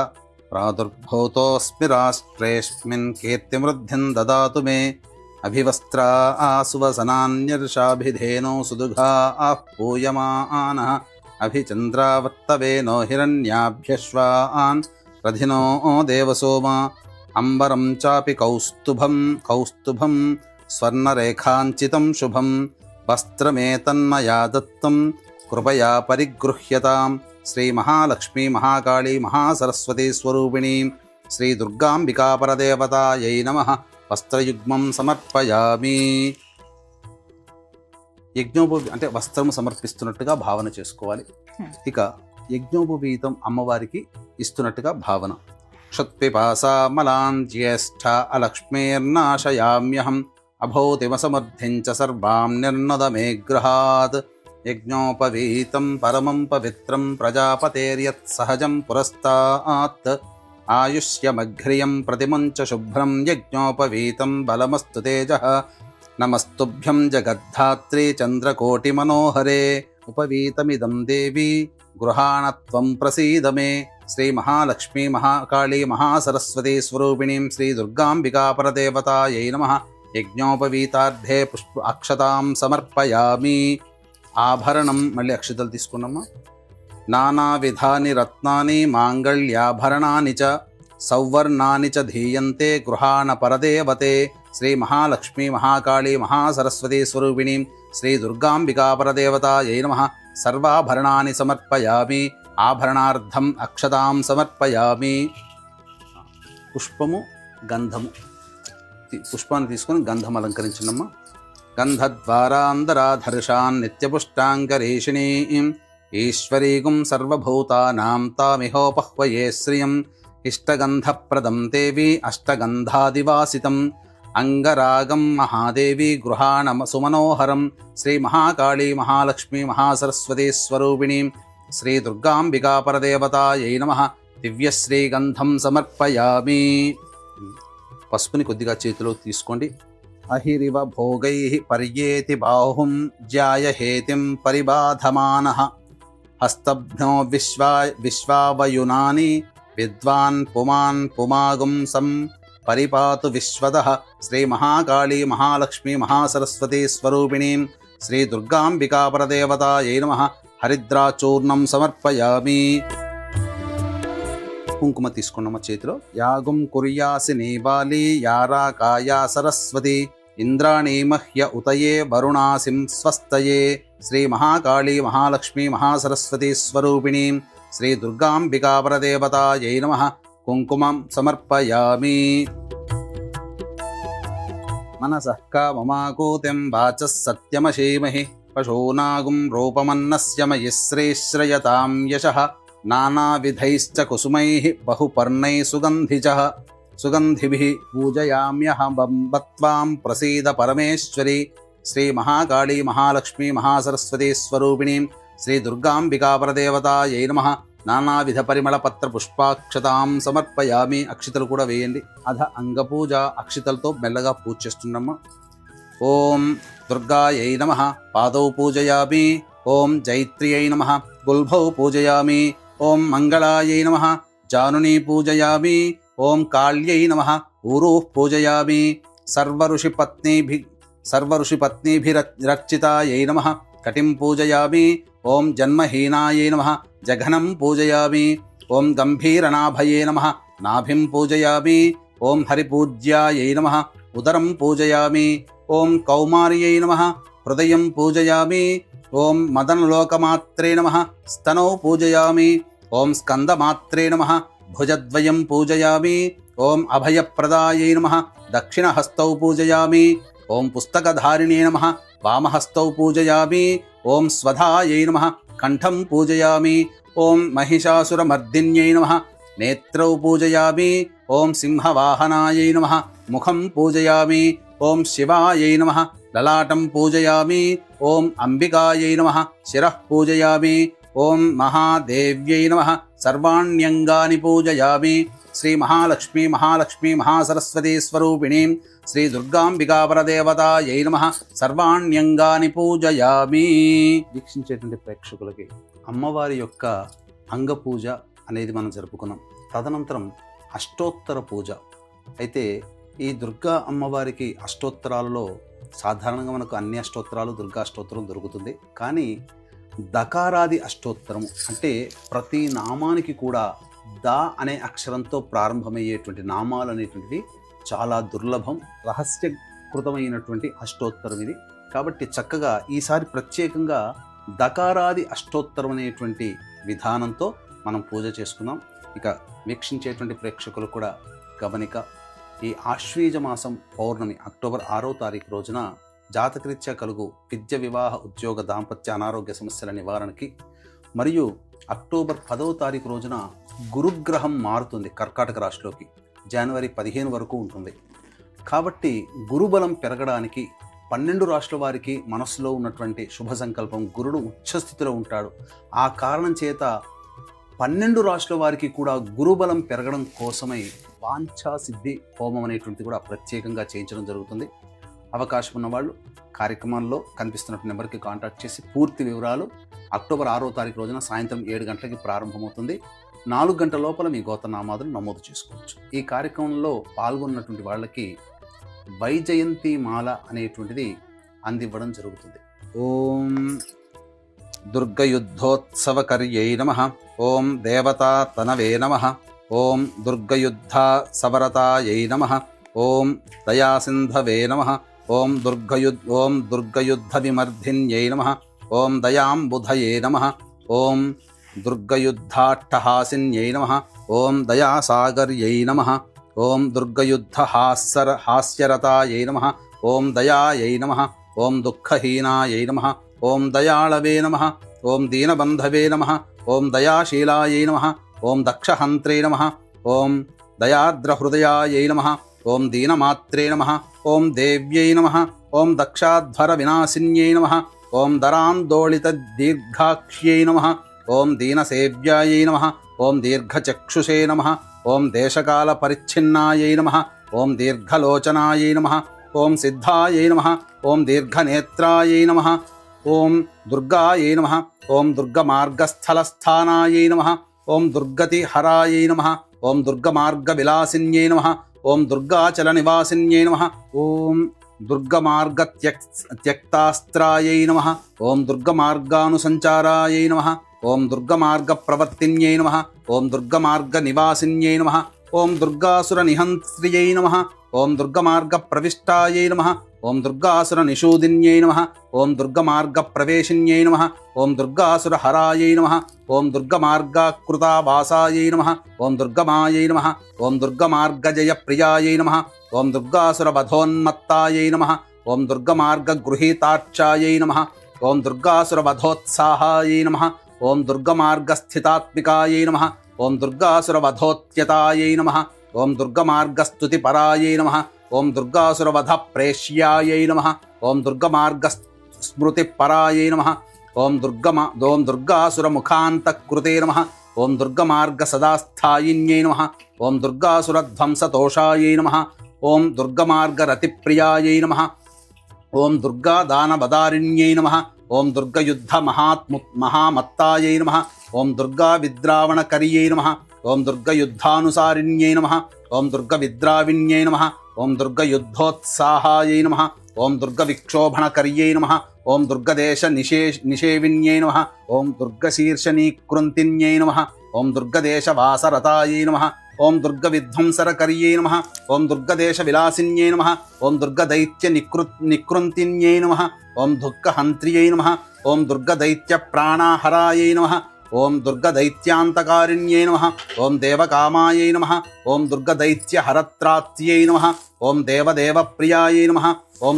ప్రాదుర్భూతోస్మి రాష్ట్రేస్మిన్ కీర్తిమృద్ధిం దదాతు మే అభివస్త్రా ఆసువసనాన్యర్షాభిధేనో సుదుఘా పూయమానః అభిచంద్రావర్తవేనో హిరణ్యాభ్యశ్వాన్ రధినో దేవసోమా అంబరం చాపి కౌస్తుభం స్వర్ణరేఖాంచితం శుభం వస్త్రమేతన్మయా దత్తం కృపయా పరిగృహ్యతాం. శ్రీ మహాలక్ష్మీ మహాకాళీ మహాసరస్వతీ స్వరూపిణీ శ్రీ దుర్గాంబికా పరదేవతాయై నమః వస్త్రయుగ్మం సమర్పయామి. యజ్ఞోపవీ అంటే వస్త్రము సమర్పిస్తున్నట్టుగా భావన చేసుకోవాలి. ఇక యజ్ఞోపవీతం అమ్మవారికి ఇస్తున్నట్టుగా భావన. క్షత్పిపాసామలాన్ జ్యేష్ఠ అలక్ష్మీర్నాశయామ్యహం అభౌతిమసమర్థించ సర్వాం నిర్నదమే గృహాత్. యజ్ఞోపవీతం పరమం పవిత్రం ప్రజాపతేర్యత్ సహజం పురస్తాత్ ఆయుష్యమఘ్రియం ప్రతిమంచ శుభ్రం యజ్ఞోపవీతం బలమస్తు తేజః. నమస్తుభ్యం జగద్ధాత్రీ చంద్రకోటిమనోహరే ఉపవీతమిదం దేవి గృహాణత్వం ప్రసీద మే. శ్రీ మహాలక్ష్మీ మహాకాళీ మహాసరస్వతీ స్వరూపిణీం శ్రీ దుర్గాంబికా పరదేవతాయై నమః. యజ్ఞోపవీతార్థే అక్షతాం సమర్పయామి. ఆభరణం మళ్ళీ అక్షతలు తీసుకున్నామా. నానావిధాని రత్నాని మాంగళ్యాభరణాని చ సౌవర్ణాని చ ధీయంతే గృహాణ పరదేవతే. శ్రీ మహాలక్ష్మీ మహాకాళీ మహాసరస్వతీ స్వరూపిణీం శ్రీ దుర్గాంబికా పరదేవతాయై నమః. సర్వాభరణాని సమర్పయామి. ఆభరణార్థం అక్షతాం సమర్పయామి. పుష్పము, గంధము, పుష్పాన్ని తీసుకొని గంధం అలంకరించినమ్మా. గంధద్వారాంధరాధర్షాన్ నిత్యపుష్టాంగరీషిణీం ఈశ్వరీగుం సర్వభూతానాం తామిహోపహ్వయే శ్రియం. ఇష్టగంధప్రదం దేవి అష్టగంధాదివాసితం అంగరాగం మహాదేవి గృహాణ సుమనోహరం. శ్రీ మహాకాళీ మహాలక్ష్మీ మహాసరస్వతీ స్వరూపిణీం శ్రీ దుర్గాంబికా పరదేవతాయై నమః. దివ్యశ్రీగంధం సమర్పయామి. పసుపుని కొద్దిగా చేతిలో తీసుకోండి. అహిరివ భోగై పర్యేతి బాహుం జ్యాయహేతిం పరిబాధమానః. హస్తభ్నో విశ్వావయునాని విద్వాన్ పుమాన్ పుమాగుం సం పరిపాతు విశ్వదః. శ్రీ మహాకాళీ మహాలక్ష్మీ మహాసరస్వతీ స్వరూపిణీం శ్రీ దుర్గాంబికా పరదేవతాయై నమః. హరిద్రాచూర్ణం సమర్పయామి. కుంకుమ తీసుకున్నమ్మ చేతిలో. యాగం కుర్యాసి నీబాలి యారాకాయా సరస్వతి ఇంద్రాణీ మహ్య ఉతయే వరుణాసిం స్వస్తయే. శ్రీ మహాకాళీ మహాలక్ష్మీ మహాసరస్వతి స్వరూపిణీ శ్రీ దుర్గాంబికా పరదేవతాయై నమః. కుంకుమం సమర్పయామి. మనసః కామమాకూతిం వాచః సత్యమశీమహి పశూనాగుం రూపమన్నస్య మయి శ్రేశ్రయతాం యశః. నానావిధైశ్చ కుసుమైః బహుపర్ణైః సుగంధిభిః పూజయామ్యహం త్వాం ప్రసీద పరమేశ్వరి. శ్రీ మహాకాళీ మహాలక్ష్మీ మహాసరస్వతి స్వరూపిణీం శ్రీ దుర్గాంబికా పరదేవతాయై నమః. నానావిధ పరిమళ పత్ర పుష్పాక్షతాం సమర్పయామి. అక్షితలు కూడా వేయండి. అధ అంగపూజ. అక్షితలతో మెల్లగా పూజ చేస్తున్నాము. ఓం దుర్గాయై నమః. పాదౌ పూజయామి. ఓం జైత్ర్యై నమః. గుల్భౌ పూజయామి. ఓం మంగళాయై నమః. జానునీ పూజయామి. ఓం కాళ్యై నమః. ఊరూః పూజయామి. సర్వఋషిపత్నీభిరర్చితాయై నమః. కటిం పూజయామి. ఓం జన్మహీనాయై నమః. జఘనం పూజయామి. ఓం గంభీరనాభయే నమః. నాభిం పూజయామి. ఓం హరిపూజ్యాయై నమః. ఉదరం పూజయామి. ఓం కౌమార్యై నమః. హృదయం పూజయామి. ఓం మదనలోకమాత్రే నమః. స్తనౌ పూజయామి. ఓం స్కందమాత్రే నమః. భుజద్వయం పూజయామి. ఓం అభయప్రదాయై నమః. దక్షిణహస్తౌ పూజయామి. ఓం పుస్తకధారిణే నమః. వామహస్తౌ పూజయామి. ఓం స్వధాయై నమః. కంఠం పూజయామి. ఓం మహిషాసురమర్దిన్యై నమః. నేత్రౌ పూజయామి. ఓం సింహవాహనాయై నమః. ముఖం పూజయామి. ఓం శివాయై నమః. లలాటం పూజయామి. ఓం అంబికాయై నమః. శిరః పూజయామి. ఓం మహాదేవ్యై నమః. సర్వాణ్యంగాని పూజయామి. శ్రీ మహాలక్ష్మీ మహాసరస్వతి స్వరూపిణీం శ్రీ దుర్గాంబికా పరదేవతాయై నమః. సర్వాణ్యంగాని పూజయామి. వీక్షించేటువంటి ప్రేక్షకులకి అమ్మవారి యొక్క అంగపూజ అనేది మనం జరుపుకున్నాం. తదనంతరం అష్టోత్తర పూజ. అయితే ఈ దుర్గా అమ్మవారికి అష్టోత్తరాలలో సాధారణంగా మనకు అన్ని అష్టోత్తరాలు దుర్గా అష్టోత్తరం దొరుకుతుంది. కానీ దకారాది అష్టోత్తరము అంటే ప్రతి నామానికి కూడా ద అనే అక్షరంతో ప్రారంభమయ్యేటువంటి నామాలు అనేటువంటివి చాలా దుర్లభం, రహస్యకృతమైనటువంటి అష్టోత్తరం ఇది. కాబట్టి చక్కగా ఈసారి ప్రత్యేకంగా దకారాది అష్టోత్తరం అనేటువంటి విధానంతో మనం పూజ చేసుకున్నాం. ఇక వీక్షించేటువంటి ప్రేక్షకులు కూడా గమనిక. ఈ ఆశ్వీజ మాసం పౌర్ణమి అక్టోబర్ 6వ తారీఖు రోజున జాతకరీత్యా కలుగు విద్య, వివాహ, ఉద్యోగ, దాంపత్య, అనారోగ్య సమస్యల నివారణకి, మరియు అక్టోబర్ 10వ తారీఖు రోజున గురుగ్రహం మారుతుంది కర్కాటక రాశిలోకి. జనవరి 15 వరకు ఉంటుంది. కాబట్టి గురుబలం పెరగడానికి 12 రాశుల వారికి మనస్సులో ఉన్నటువంటి శుభ సంకల్పం, గురుడు ఉచ్చస్థితిలో ఉంటాడు. ఆ కారణం చేత 12 రాశుల వారికి కూడా గురుబలం పెరగడం కోసమై వాంఛాసిద్ధి హోమం అనేటువంటిది కూడా ప్రత్యేకంగా చేయించడం జరుగుతుంది. అవకాశం ఉన్నవాళ్ళు కార్యక్రమంలో కనిపిస్తున్న నెంబర్కి కాంటాక్ట్ చేసి పూర్తి వివరాలు. అక్టోబర్ 6వ తారీఖు రోజున సాయంత్రం 7 గంటలకి ప్రారంభమవుతుంది. 4 గంటల లోపల మీ గోత్రనామాదులు నమోదు చేసుకోవచ్చు. ఈ కార్యక్రమంలో పాల్గొన్నటువంటి వాళ్ళకి వైజయంతి మాల అనేటువంటిది అందివ్వడం జరుగుతుంది. ఓం దుర్గయుద్ధోత్సవకర్యై నమః. ఓం దేవతా తనవే నమః. ఓం దుర్గయుద్ధ సవరతాయై నమః. ఓం దయాసింధవే నమః. ఓం దుర్గయుద్ధ విమర్ధిన్యై నమః. ఓం దయాంబుధయే నమః. ఓం దుర్గయుద్ధాట్టహాసిన్యై నమః. ఓం దయాసాగర్యై నమః. ఓం దుర్గయుద్ధ హాస్యరతాయై నమః. ఓం దయాయై నమః. ఓం దుఃఖహీనాయై నమః. ఓం దయాళవే నమః. ఓం దీనబంధవే నమః. ఓం దయాశీలాయై నమః. ఓం దక్షహంత్రే నమః. ఓం దయాద్రహృదయాయై నమః. ఓం దీనమాత్రే నమః. ఓం దేవ్యై నమః. ఓం దక్షాధ్వర వినాశిన్యై నమః. ఓం దరాందోళిత దీర్ఘాక్ష్యై నమః. ఓం దీనసేవ్యాయై నమః. ఓం దీర్ఘచక్షుషే నమః. ఓం దేశకాల పరిచ్ఛిన్నాయై నమః. ఓం దీర్ఘలోచనాయై నమః. ఓం సిద్ధాయై నమః. ఓం దీర్ఘనేత్రాయై నమః. ఓం దుర్గాయై నమః. ఓం దుర్గమార్గస్థలస్థానాయై నమః. ఓం దుర్గతి హరాయై నమః. ఓం దుర్గమార్గ విలాసిన్యై నమః. ఓం దుర్గాచల నివాసిన్యై నమః. ఓం దుర్గమార్గ త్యక్తాస్త్రాయై నమః. ఓం దుర్గమార్గానుసంచారాయై నమః. ఓం దుర్గమార్గ ప్రవర్తిన్యై నమః. ఓం దుర్గమార్గ నివాసిన్యై నమః. ఓం దుర్గాసుర నిహంత్ర్యై నమః. ఓం దుర్గమార్గ ప్రవిష్టాయై నమః. ఓం దుర్గాసుర నిషూదిన్యై నమః. ఓం దుర్గమార్గ ప్రవేశిన్యై నమః. ఓం దుర్గాసుర హరాయై నమః. ఓం దుర్గమార్గకృతావాసాయై నమః. ఓం దుర్గమాయై నమః. ఓం దుర్గమార్గజయ ప్రియాయై నమః. ఓం దుర్గాసుర వధోన్మత్తాయై నమః. ఓం దుర్గమార్గ గృహీతార్చాయై నమః. ఓం దుర్గాసుర వధోత్సాహాయై నమః. ఓం దుర్గమార్గ స్థితాత్మికాయై నమః. ఓం దుర్గాసుర వధోత్యతాయై నమః. ఓం దుర్గమార్గ స్తుతిపరాయై నమః. ఓం దుర్గాసుర వధ ప్రేష్యాయై నమః. ఓం దుర్గమార్గ స్మృతిపరాయై నమః. ఓం దుర్గాసుర ముఖాంతకృతే నమః. ఓం దుర్గమార్గ సదాస్థాయిన్యై నమః. ఓం దుర్గాసుర ధ్వంసతోషాయై నమః. ఓం దుర్గమార్గ రతిప్రియాయై నమః. ఓం దుర్గా దానవదారిణ్యై నమః. ఓం దుర్గయుద్ధ మహామత్తాయై నమః. ఓం దుర్గా విద్రావణకర్యై నమః. ఓం దుర్గయుద్ధానుసారిణ్యై నమః. ఓం దుర్గవిద్రావిణ్యై నమః. ఓం దుర్గయుద్ధోత్సాహాయై నమః. ఓం దుర్గవిక్షోభణకర్యై నమః. ఓం దుర్గదేశ నిషేవిన్యై నమః. ఓం దుర్గశీర్షనీకృంతిన్యై నమః. ఓం దుర్గదేశవాసరతాయై నమః. ఓం దుర్గవిధ్వంసరకర్యై నమః. ఓం దుర్గదేశవిలాసిన్యై నమః. ఓం దుర్గదైత్య నికృంతిన్యై నమః. ఓం దుర్గహంత్ర్యై నమః. ఓం దుర్గదైత్య ప్రాణాహరాయై నమః. ఓం దుర్గదైత్యాంతకారిణ్యై నమః. ఓం దేవకామాయై నమః. ఓం దుర్గదైత్యహరత్రాత్యై నమః. ఓం దేవదేవప్రియాయై నమః. ఓం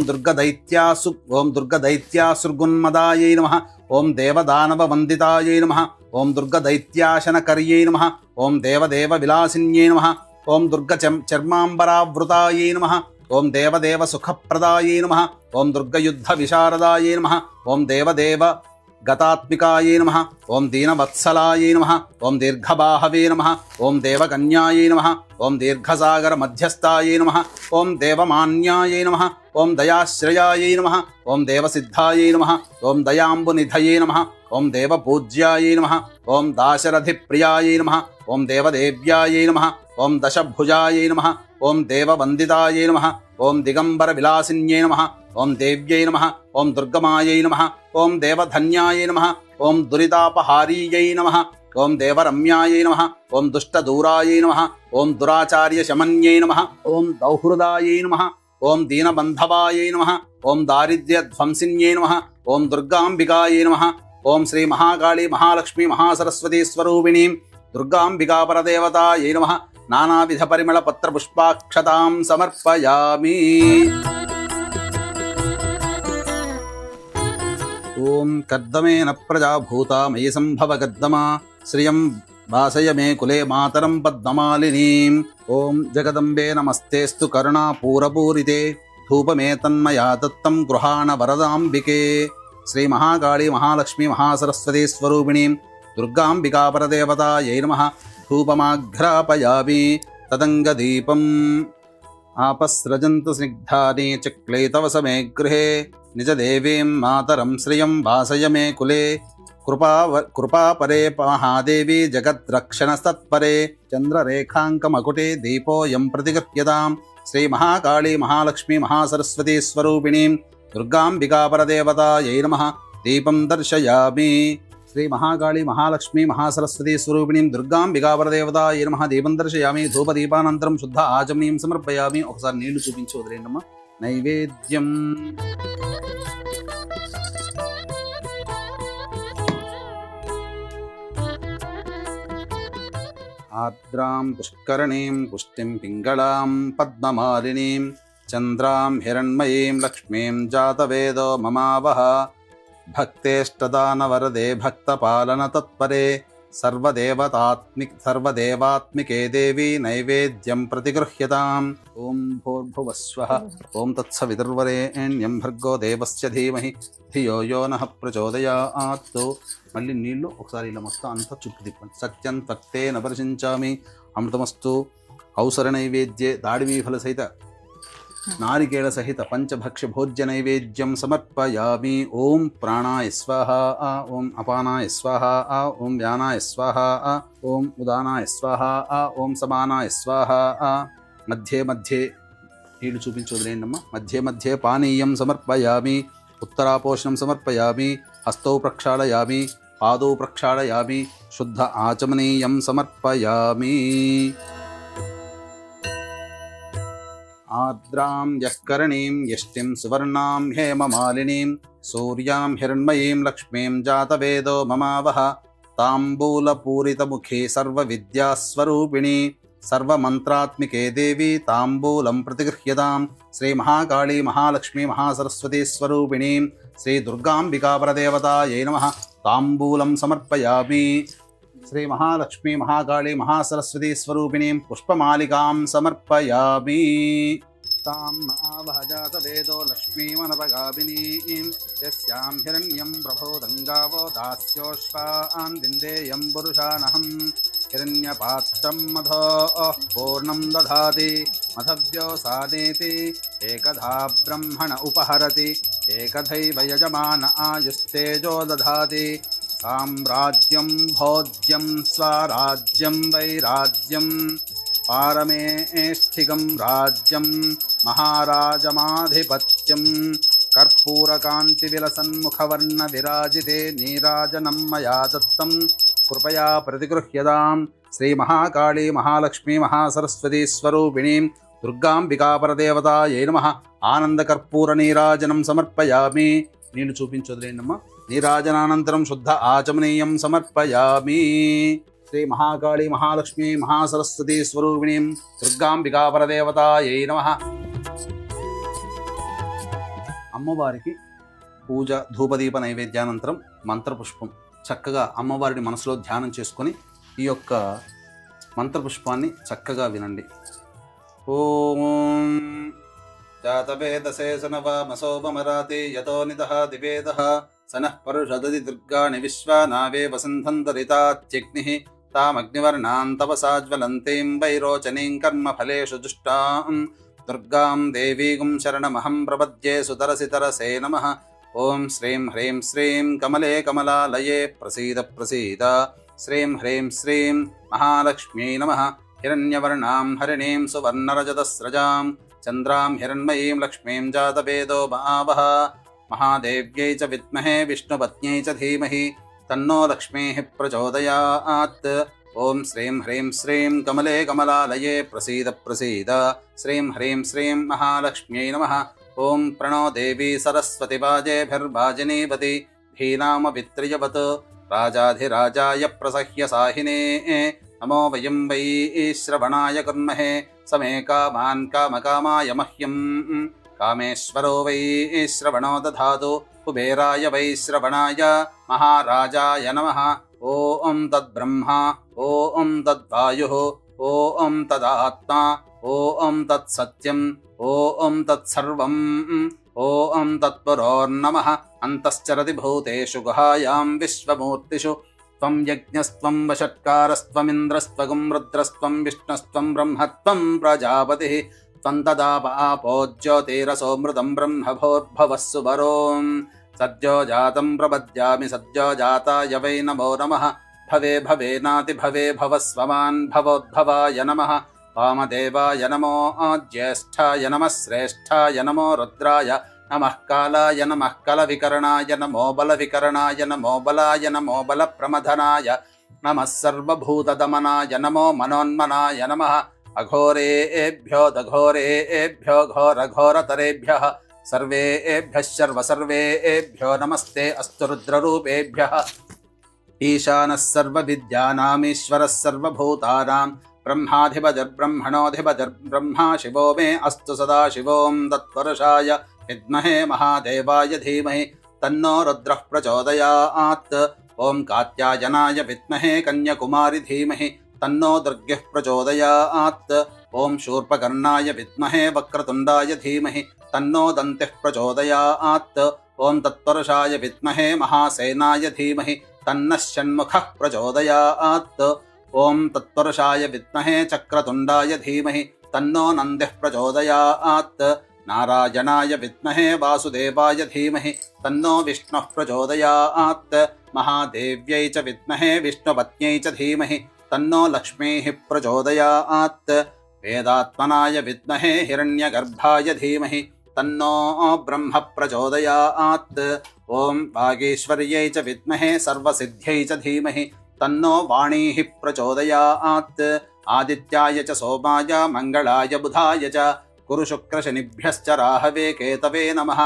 దుర్గదైత్యాసుర్గున్మదాయై నమః. ఓం దేవదానవవందితాయై నమః. ఓం దుర్గదైత్యాశనకర్యై నమః. ఓం దేవదేవవిలాసిన్యై నమః. ఓం దుర్గచర్మాంబరావృతాయై నమః. ఓం దేవదేవ సుఖప్రదాయై నమః. ఓం దుర్గయుద్ధ విశారదాయై నమః. ఓం దేవదేవ గతాత్మికాయై నమః. ఓం దీనవత్సలాయై నమః. ఓం దీర్ఘబాహవే నమః. ఓం దేవకన్యాయై నమః. ఓం దీర్ఘసాగర మధ్యస్థాయై నమః. ఓం దేవమాన్యాయై నమః. ఓం దయాశ్రయాయై నమః. ఓం దేవసిద్ధాయై నమః. ఓం దయాంబునిధయే నమః. ఓం దేవపూజ్యాయై నమః. ఓం దాశరథిప్రియాయై నమః. ఓం దేవదేవ్యాయై నమః. ఓం దశభుజాయై నమః. ఓం దేవవందితాయై నమః. ఓం దిగంబర విలాసిన్యై నమః. ఓం దేవ్యై నమః. ఓం దుర్గమాయై నమః. ఓం దేవధన్యాయై నమః. ఓం దురితాపహారీయై నమః. ఓం దేవరమ్యాయై నమః. ఓం దుష్టదూరాయై నమః. ఓం దురాచార్యశమన్యై నమః. ఓం దౌహృదాయై నమః. ఓం దీనబంధవాయై నమః. ఓం దారిద్ర్యధ్వంసిన్యై నమః. ఓం దుర్గాంబికాయై నమః. ఓం శ్రీ మహాకాళీ మహాలక్ష్మీ మహాసరస్వతీ స్వరూపిణీం దుర్గాంబికాపరదేవతాయై నమః. నానావిధ పరిమళ పత్ర పుష్పాక్షతాం సమర్పయామి. ఓం కర్దమేన ప్రజాభూత మయి సంభవ కర్దమా శ్రియం వాసయ మే కులే మాతరం పద్మమాలినీం. ఓం జగదంబే నమస్తేస్తు కరుణాపూరపూరితే ధూపమేతన్మయా దత్తం గృహాణ వరదాంబికే. శ్రీ మహాకాళీ మహాలక్ష్మీ మహాసరస్వతీ స్వరూపిణీం దుర్గాంబికాపరదేవతాయై నమః. ధూపమాఘ్రాపయామి. తదంగదీపం ఆపస్రజంతు స్నిగ్ధాని చక్లైతవసమే గృహే నిజదేవీం మాతరం శ్రియం వాసయ మే కులే. కృపాపరే మహాదేవి జగద్రక్షణస్తత్పరే చంద్రరేఖాంకమకుటే దీపోయం ప్రతిగృహ్యతాం. శ్రీ మహాకాళీ మహాలక్ష్మీ మహాసరస్వతీ స్వరూపిణీం దుర్గాంబికాపరదేవతాయై నమః. దీపం దర్శయామి. శ్రీ మహాకాళీ మహాలక్ష్మీ మహాసరస్వతీ స్వరూపిణీం దుర్గాంబికాపరదేవతాయై నమః. దీపం దర్శయామి. ధూపదీపానంతరం శుద్ధ ఆచమనీయం సమర్పయామి. ఒకసారి నీళ్లు చూపించి వదిలేండమ్మా. నైవేద్యం ఆర్ద్రాం పుష్కరణీం పుష్టిం పింగళాం పద్మమాలినీం చంద్రాం హిరణ్మయీం లక్ష్మీం జాతవేదో మమావహ. భక్తేష్టదానవరదే భక్తపాలన తత్పరే సర్వదేవాత్మికే దేవి నైవేద్యం ప్రతిగృహ్యతాం. ఓం భూర్భువస్వః. ఓం తత్సవితుర్వరేణ్యం భర్గో దేవస్య ధీమహి ధియో యో నః ప్రచోదయాత్. మళ్ళీ నీళ్లు ఒకసారి ఇలా మొత్తం అంతా చుట్టూ తిప్పండి. సత్యం తత్తేన పరిశించామి. అమృతమస్తు. ఔసర నైవేద్యే దాడిమీ ఫల సహిత నారికేళ సహిత పంచభక్ష్య భోజ్య నైవేద్యం సమర్పయామి. ఓం ప్రాణాయ స్వాహ. ఓం అపానాయ స్వాహ. ఓం వ్యానాయ స్వాహ. ఓం ఉదానాయ స్వాహ. ఓం సమానాయ స్వాహ. మధ్యే మధ్యే నీళ్లు చూపించి వదిలేయండమ్మా. మధ్య మధ్య పానీయం సమర్పయామి, ఉత్తరాపోషణం సమర్పయామి, హస్తౌ ప్రక్షాళయామి, పాదౌ ప్రక్షాళయామి, శుద్ధ ఆచమనీయం సమర్పయామి. ఆర్ద్రాం యఃకరణీం యష్టిం సువర్ణాం హేమమాలినీం సూర్యాం హిరణ్మయీం లక్ష్మీం జాతవేదో మమావహ. తాంబూలపూరితముఖే సర్వవిద్యాస్వరూపిణి సర్వమంత్రాత్మికే దేవి తాంబూలం ప్రతిగృహ్యతాం. శ్రీ మహాకాళీ మహాలక్ష్మీ మహాసరస్వతీ స్వరూపిణీ శ్రీ దుర్గాంబికాపరదేవతాయై నమః తాంబూలం సమర్పయామి. శ్రీ మహాలక్ష్మీ మహాకాళీ మహాసరస్వతీ స్వరూపిణీం పుష్పమాలికాం సమర్పయామి. తాం ఆవహ జాతవేదో లక్ష్మీమనపగామినీం యస్యాం హిరణ్యం ప్రభోదంగావో దాస్యోష్వాన్ విందేయం పురుషానహం. హిరణ్యపాత్రం మధో పూర్ణం దధాతి మధవ్యోసానేతి ఏకధా బ్రహ్మణ ఉపహరతి ఏకధైవ యజమాన ఆయుస్తేజో దధాతి. సామ్రాజ్యం భోజ్యం స్వరాజ్యం వైరాజ్యం పారమేష్ఠికం రాజ్యం మహారాజమాధిపత్యం. కర్పూరకాంతి విలసన్ముఖవర్ణ విరాజితే నీరాజనం మయా దత్తం కృపయా ప్రతిగృహ్యతాం. శ్రీ మహాకాళీ మహాలక్ష్మీ మహాసరస్వతీ స్వరూపిణీం దుర్గాంబికాపరదేవతాయై నమః ఆనందకర్పూర నీరాజనం సమర్పయామి. నీళ్లు చూపించి వదిలేయండమ్మా. నీరాజనానంతరం శుద్ధ ఆచమనీయం సమర్పయామి. శ్రీ మహాకాళీ మహాలక్ష్మీ మహాసరస్వతీ స్వరూపిణీం దుర్గాంబికాపరదేవతాయై నమః. అమ్మవారికి పూజ ధూపదీప నైవేద్యానంతరం మంత్రపుష్పం చక్కగా అమ్మవారిని మనసులో ధ్యానం చేసుకొని ఈ యొక్క మంత్రపుష్పాన్ని చక్కగా వినండి. ఓం జాతవేదశేషనవమసోపమరాతి యతో నిదః దివేదః సనః పరుషదది దుర్గాణి విశ్వానావే వసంతంతరితాత్యగ్నిః తామగ్నివర్ణాం తపసా జ్వలంతీం వైరోచనీం కర్మఫలేషు దుష్టాం దుర్గాం దేవీగుం శరణమహం ప్రపద్యే సుతరసి తరసే నమః. ఓం శ్రీం హ్రీం శ్రీం కమలే కమలాలయే ప్రసీద ప్రసీద. శ్రీం హ్రీం శ్రీం మహాలక్ష్మ్యై నమః. హిరణ్యవర్ణాం హరిణీం సువర్ణరజతస్రజాం చంద్రాం హిరణ్మయీం లక్ష్మీం జాతవేదో మహావహ. మహాదేవ్యై చ విద్మహే విష్ణుపత్న్యై చ ధీమహి తన్నో లక్ష్మీః ప్రచోదయాత్. ఓం శ్రీం హ్రీం శ్రీం కమలే కమలాలయే ప్రసీద ప్రసీద. శ్రీం హ్రీం శ్రీం మహాలక్ష్మ్యై నమః. ఓం ప్రణో దేవీ సరస్వతి వాజేభిర్వాజినీవతి ధీనామవిత్రియవత్ రాజాధిరాజాయ ప్రసహ్య సాహినే. నమో వయం వై శ్రవణాయ కుర్మహే సమే కామాన్ కామకామాయ మహ్యం. కామేశ్వరో వై శ్రవణో దధాతు కుబేరాయ వై శ్రవణాయ మహారాజాయ నమః. ఓం తద్బ్రహ్మ ఓం తద్వాయుః ఓం తదాత్మా ఓం తత్సత్యం ఓం తత్సర్వం ఓం తత్పురోర్నమః. అంతశ్చరతి భూతేషు గుహాయాం విశ్వమూర్తిషు త్వం యజ్ఞస్త్వం వషట్కారస్త్వమింద్రస్త్వగుం రుద్రస్త్వం విష్ణుస్త్వం బ్రహ్మత్వం ప్రజాపతిః త్వం తదాపో జ్యోతిరసోమృతం బ్రహ్మభోర్భవః సువరోం. సద్యో జాతం ప్రపద్యామి సద్యో జాతాయ వై నమో నమః. భవే భవేనాతి భవే భవస్వమాన్ భవోద్భవాయ నమః. వామదేవాయ నమో జ్యేష్ఠాయ నమః. శ్రేష్ఠాయ నమో రుద్రాయ నమః. కాలాయ నమః. కలవికరణాయ నమో బలవికరణాయ నమో బలాయ నమో బలప్రమథనాయ నమః. సర్వభూతదమనాయ నమో మనోన్మనాయ నమః. అఘోరేభ్యో దఘోరేభ్యో ఘోరఘోరతరేభ్యః సర్వేభ్యః సర్వసర్వేభ్యో నమస్తే అస్తు రుద్రరూపేభ్యః. ఈశానః సర్వవిద్యానామీశ్వరः సర్వభూతానాం బ్రహ్మాధిపతిర్బ్రహ్మణోధిపతిర్బ్రహ్మా శివో మే అస్తు సదాశివోం తత్పురుషాయ విద్మహే మహాదేవాయ ధీమహి తన్నో రుద్రః ప్రచోదయాత్. ఓం కాత్యాయనాయ విద్మహే కన్యకుమారి ధీమహి తన్నో దుర్గః ప్రచోదయాత్. ఓం శూర్పకర్ణాయ విద్మహే వక్రతుండాయ ధీమహి తన్నో దంతిః ప్రచోదయాత్. ఓం తత్పురుషాయ విద్మహే మహాసేనాయ ధీమహి తన్నః షణ్ముఖః ప్రచోదయాత్. ఓం తత్పురుషాయ విద్మహే చక్రతుండాయ ధీమహి తన్నో నందిః ప్రచోదయాత్. నారాయణాయ విద్మహే వాసుదేవాయ ధీమహి తన్నో విష్ణుః ప్రచోదయాత్. మహాదేవ్యై చ విద్మహే విష్ణుపత్న్యై చ ధీమహి తన్నో లక్ష్మీః ప్రచోదయాత్. వేదాత్మనాయ విద్మహే హిరణ్యగర్భాయ ధీమహి తన్నో బ్రహ్మ ప్రచోదయాత్. ఓం వాగీశ్వర్యై చ విద్మహే సర్వసిద్ధ్యై చ ధీమహి తన్నో వాణీ ప్రచోదయాత్. ఆదిత్యాయ చ సోమాయ మంగళాయ బుధాయ చ గురు శుక్ర శనిభ్యశ్చ రాహవే కేతవే నమః.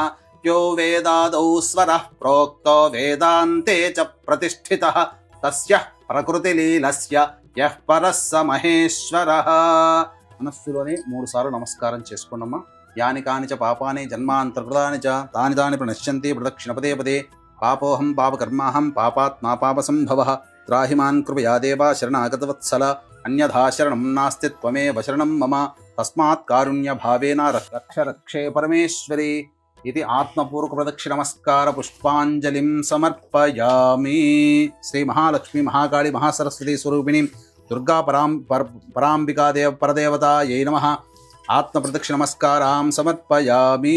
యో వేదాదౌ స్వరః ప్రోక్తో వేదాంతే చ ప్రతిష్ఠితః తస్య ప్రకృతిలీలస్య యః పరః స మహేశ్వరః. మనస్సులోనే 3 సార్లు నమస్కారం చేసుకోండమ్మా. యాని కాని చ పాపాని జన్మాంతర్కృతాని చ తాని తాని ప్రణశ్యంతి ప్రదక్షిణ పదే పదే. పాపోహం పాపకర్మాహం పాపాత్మా పాపసంభవః. త్రాహిమాన్ కృపయా దేవా శరణాగతవత్సల. అన్యథా శరణం నాస్తి త్వమేవ శరణం మమ. తస్మాత్ కారుణ్య భావేన రక్ష రక్షే పరమేశ్వరి. ఇది ఆత్మపూర్వక ప్రదక్షిణ నమస్కార పుష్పాంజలిం సమర్పయామి. శ్రీ మహాలక్ష్మి మహాకాళి మహాసరస్వతి స్వరూపిణి దుర్గా పరాంబికా పరదేవతాయై నమః. ఆత్మ ప్రదక్షిణ నమస్కారాం సమర్పయామి.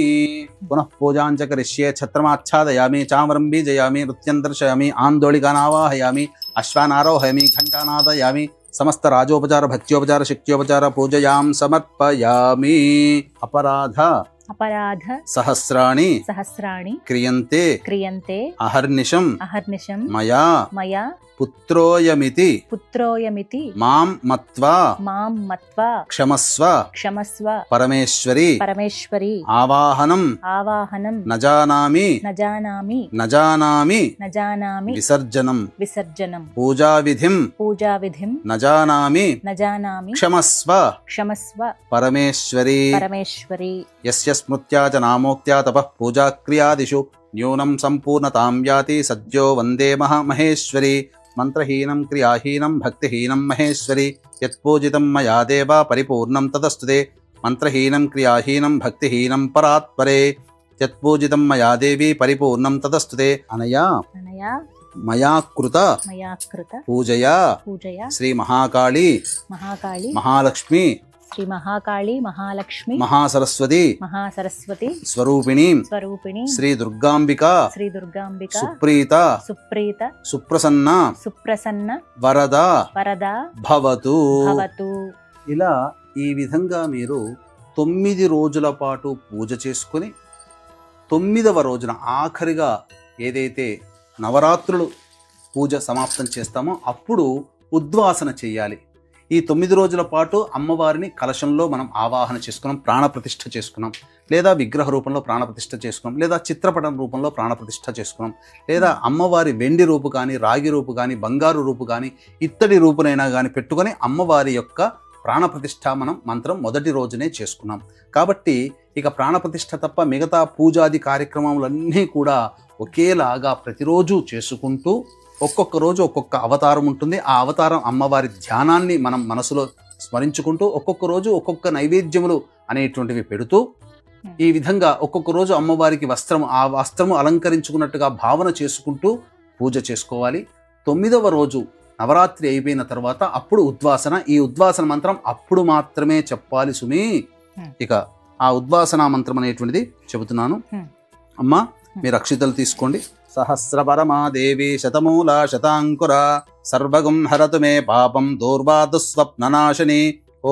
పునః పూజాంచ కరిష్యే. ఛత్రమాచ్ఛాదయామి, చామరం బీజయామి, నృత్యం దర్శయామి, ఆందోళికానావాహయామి, అశ్వానారోహయామి, ఘంటానాదయామి. సమస్త రాజోపచార భక్త్యోపచార శక్త్యోపచార పూజయాం సమర్పయామి. అపరాధ సహస్రాణి క్రియంతే అహర్నిశం మయా పుత్రోయమితి మాం మత్వా క్షమస్వ పరమేశ్వరి. ఆవాహనం నజానామి విసర్జనం పూజావిధిం నజానామి క్షమస్వ పరమేశ్వరి. యస్య స్మృత్యా చ నామోక్త్యా తపః పూజాక్రియాదిషు న్యూనం సంపూర్ణతాం యాతి సద్యో వందే మహేశ్వరి. మంత్రహీనం క్రియాహీనం భక్తిహీనం మహేశ్వరి. యత్పూజితం మయా దేవా పరిపూర్ణం తదస్తుతే. మంత్రహీనం క్రియాహీనం భక్తిహీనం పరాత్పరే. యత్పూజితం మయా దేవి పరిపూర్ణం తదస్తుతే. అనయా మయా కృత పూజయా శ్రీ మహాకాళి మహాలక్ష్మి మహాసరస్వతి స్వరూపిణి శ్రీ దుర్గాంబికా సుప్రీత సుప్రసన్న వరద భవతు. ఇలా ఈ విధంగా మీరు 9 రోజుల పాటు పూజ చేసుకుని 9వ రోజున ఆఖరిగా ఏదైతే నవరాత్రులు పూజ సమాప్తం చేస్తామో అప్పుడు ఉద్వాసన చేయాలి. ఈ 9 రోజుల పాటు అమ్మవారిని కలశంలో మనం ఆవాహన చేసుకున్నాం, ప్రాణప్రతిష్ఠ చేసుకున్నాం, లేదా విగ్రహ రూపంలో ప్రాణప్రతిష్ఠ చేసుకున్నాం, లేదా చిత్రపటం రూపంలో ప్రాణప్రతిష్ఠ చేసుకున్నాం, లేదా అమ్మవారి వెండి రూపు కానీ, రాగి రూపు కానీ, బంగారు రూపు కానీ, ఇత్తడి రూపునైనా కానీ పెట్టుకొని అమ్మవారి యొక్క ప్రాణప్రతిష్ఠ మనం మంత్రం మొదటి రోజునే చేసుకున్నాం. కాబట్టి ఇక ప్రాణప్రతిష్ఠ తప్ప మిగతా పూజాది కార్యక్రమాలన్నీ కూడా ఒకేలాగా ప్రతిరోజు చేసుకుంటూ ఒక్కొక్క రోజు ఒక్కొక్క అవతారం ఉంటుంది. ఆ అవతారం అమ్మవారి ధ్యానాన్ని మనం మనసులో స్మరించుకుంటూ ఒక్కొక్క రోజు ఒక్కొక్క నైవేద్యములు అనేటువంటివి పెడుతూ ఈ విధంగా ఒక్కొక్క రోజు అమ్మవారికి ఆ వస్త్రము అలంకరించుకున్నట్టుగా భావన చేసుకుంటూ పూజ చేసుకోవాలి. 9వ రోజు నవరాత్రి అయిపోయిన తర్వాత అప్పుడు ఉద్వాసన. ఈ ఉద్వాసన మంత్రం అప్పుడు మాత్రమే చెప్పాలి సుమి. ఇక ఆ ఉద్వాసన మంత్రం అనేటువంటిది చెబుతున్నాను. అమ్మా మీరు అక్షితలు తీసుకోండి. సహస్రపరమాదేవి శతమూల శతాంకుర సర్వగం హరతు మే పాపం దూర్వాదుస్వప్ననాశిని.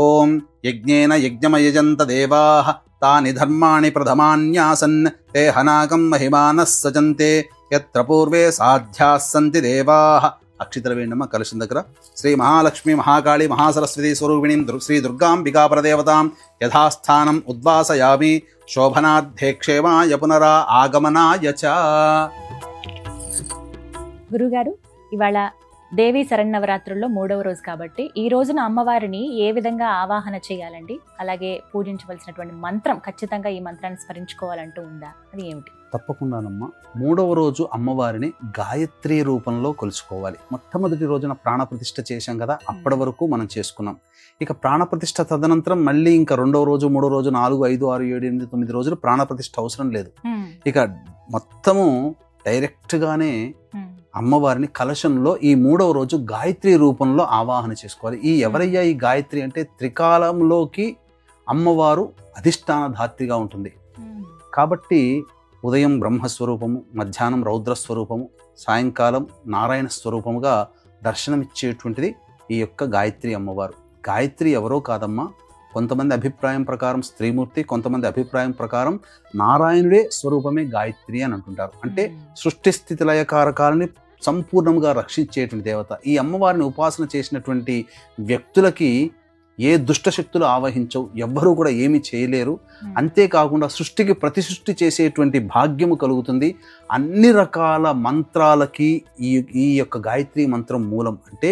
ఓం యజ్ఞేన యజ్ఞమయజంత దేవాః తాని ధర్మాణి ప్రథమాన్యాసన్ తే హనాగం మహిమానః సజంతే యత్ర పూర్వే సాధ్యాః సంతి దేవాః. అక్షితలు వేయండమ్మ కలశం దగ్గర. శ్రీ మహాలక్ష్మి మహాకాళి మహాసరస్వతి స్వరూపిణీం శ్రీ దుర్గాంబికా పరదేవతాం యథాస్థానం ఉద్వాసయామి. శోభనార్థే క్షేమాయ పునరా ఆగమనాయ చ. గురుగారు, ఇవాళ దేవీ శరన్నవరాత్రుల్లో 3వ రోజు కాబట్టి ఈ రోజున అమ్మవారిని ఏ విధంగా ఆవాహన చేయాలండి? అలాగే పూజించవలసినటువంటి మంత్రం, ఖచ్చితంగా ఈ మంత్రాన్ని స్మరించుకోవాలంటూ ఉందా? అది ఏమిటి? తప్పకుండానమ్మా. 3వ రోజు అమ్మవారిని గాయత్రి రూపంలో కొలుచుకోవాలి. మొట్టమొదటి రోజున ప్రాణప్రతిష్ఠ చేశాం కదా, అప్పటి వరకు మనం చేసుకున్నాం. ఇక ప్రాణప్రతిష్ఠ తదనంతరం మళ్ళీ ఇంకా 2వ రోజు 3వ రోజు 4, 5, 6, 7, 8, 9 రోజులు ప్రాణప్రతిష్ఠ అవసరం లేదు. ఇక మొత్తము డైరెక్ట్గానే అమ్మవారిని కలశంలో ఈ 3వ రోజు గాయత్రి రూపంలో ఆవాహన చేసుకోవాలి. ఎవరయ్యా ఈ గాయత్రి అంటే త్రికాలంలోకి అమ్మవారు అధిష్టాన ధాత్రిగా ఉంటుంది కాబట్టి ఉదయం బ్రహ్మస్వరూపము, మధ్యాహ్నం రౌద్రస్వరూపము, సాయంకాలం నారాయణ స్వరూపముగా దర్శనమిచ్చేటువంటిది ఈ యొక్క గాయత్రి అమ్మవారు. గాయత్రి ఎవరో కాదమ్మా, కొంతమంది అభిప్రాయం ప్రకారం స్త్రీమూర్తి, కొంతమంది అభిప్రాయం ప్రకారం నారాయణుడే స్వరూపమే గాయత్రి అని అంటుంటారు. అంటే సృష్టి స్థితి లయకారకాలని సంపూర్ణంగా రక్షించేటువంటి దేవత. ఈ అమ్మవారిని ఉపాసన చేసినటువంటి వ్యక్తులకి ఏ దుష్టశక్తులు ఆవహించవు, ఎవ్వరూ కూడా ఏమీ చేయలేరు. అంతేకాకుండా సృష్టికి ప్రతిసృష్టి చేసేటువంటి భాగ్యము కలుగుతుంది. అన్ని రకాల మంత్రాలకి ఈ యొక్క గాయత్రి మంత్రం మూలం. అంటే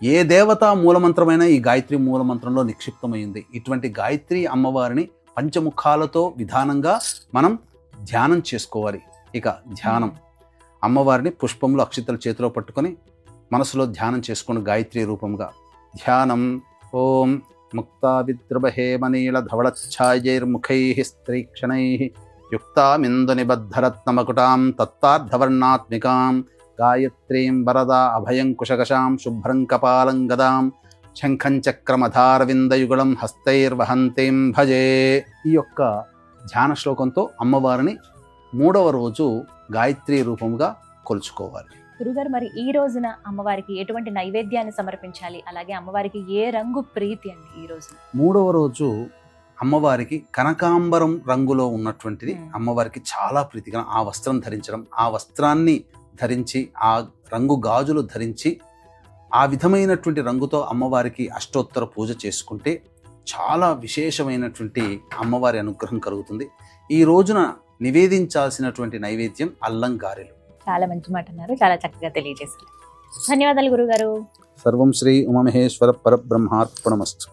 ఏ దేవత మూలమంత్రమైనా ఈ గాయత్రి మూలమంత్రంలో నిక్షిప్తమైంది. ఇటువంటి గాయత్రి అమ్మవారిని పంచముఖాలతో విధానంగా మనం ధ్యానం చేసుకోవాలి. ఇక ధ్యానం, అమ్మవారిని పుష్పములు అక్షితలు చేతిలో పట్టుకొని మనసులో ధ్యానం చేసుకుని గాయత్రి రూపంగా ధ్యానం. ఓం ముక్తావిద్రుబహేమనీల ధవళఛాయైర్ముఖై స్త్రీక్షణై యుక్తామిందు నిబద్ధరత్నమకుటాం తత్తార్థవర్ణాత్మికాం గాయత్రీం వరదా అభయం కుశకశాం శుభ్రం కపాలం గదాం శంఖం చక్రమధారవిందయుగళం హస్తైర్వహంతీం భజే. ఈ యొక్క ధ్యాన శ్లోకంతో అమ్మవారిని 3వ రోజు గాయత్రి రూపంగా కొలుచుకోవాలి. గురుగారు, మరి ఈ రోజున అమ్మవారికి ఎటువంటి నైవేద్యాన్ని సమర్పించాలి, అలాగే అమ్మవారికి ఏ రంగు ప్రీతి అండి ఈ రోజున? 3వ రోజు అమ్మవారికి కనకాంబరం రంగులో ఉన్నటువంటిది అమ్మవారికి చాలా ప్రీతిగా ఆ వస్త్రం ధరించడం, ఆ వస్త్రాన్ని ధరించి ఆ రంగు గాజులు ధరించి ఆ విధమైనటువంటి రంగుతో అమ్మవారికి అష్టోత్తర పూజ చేసుకుంటే చాలా విశేషమైనటువంటి అమ్మవారి అనుగ్రహం కలుగుతుంది. ఈ రోజున నివేదించాల్సినటువంటి నైవేద్యం అల్లం గారెలు. చాలా మంచి మాట అన్నారు, చాలా చక్కగా తెలియజేశారు. ధన్యవాదాలు గురుగారు. సర్వం శ్రీ ఉమామహేశ్వర పరబ్రహ్మార్పణమస్తు.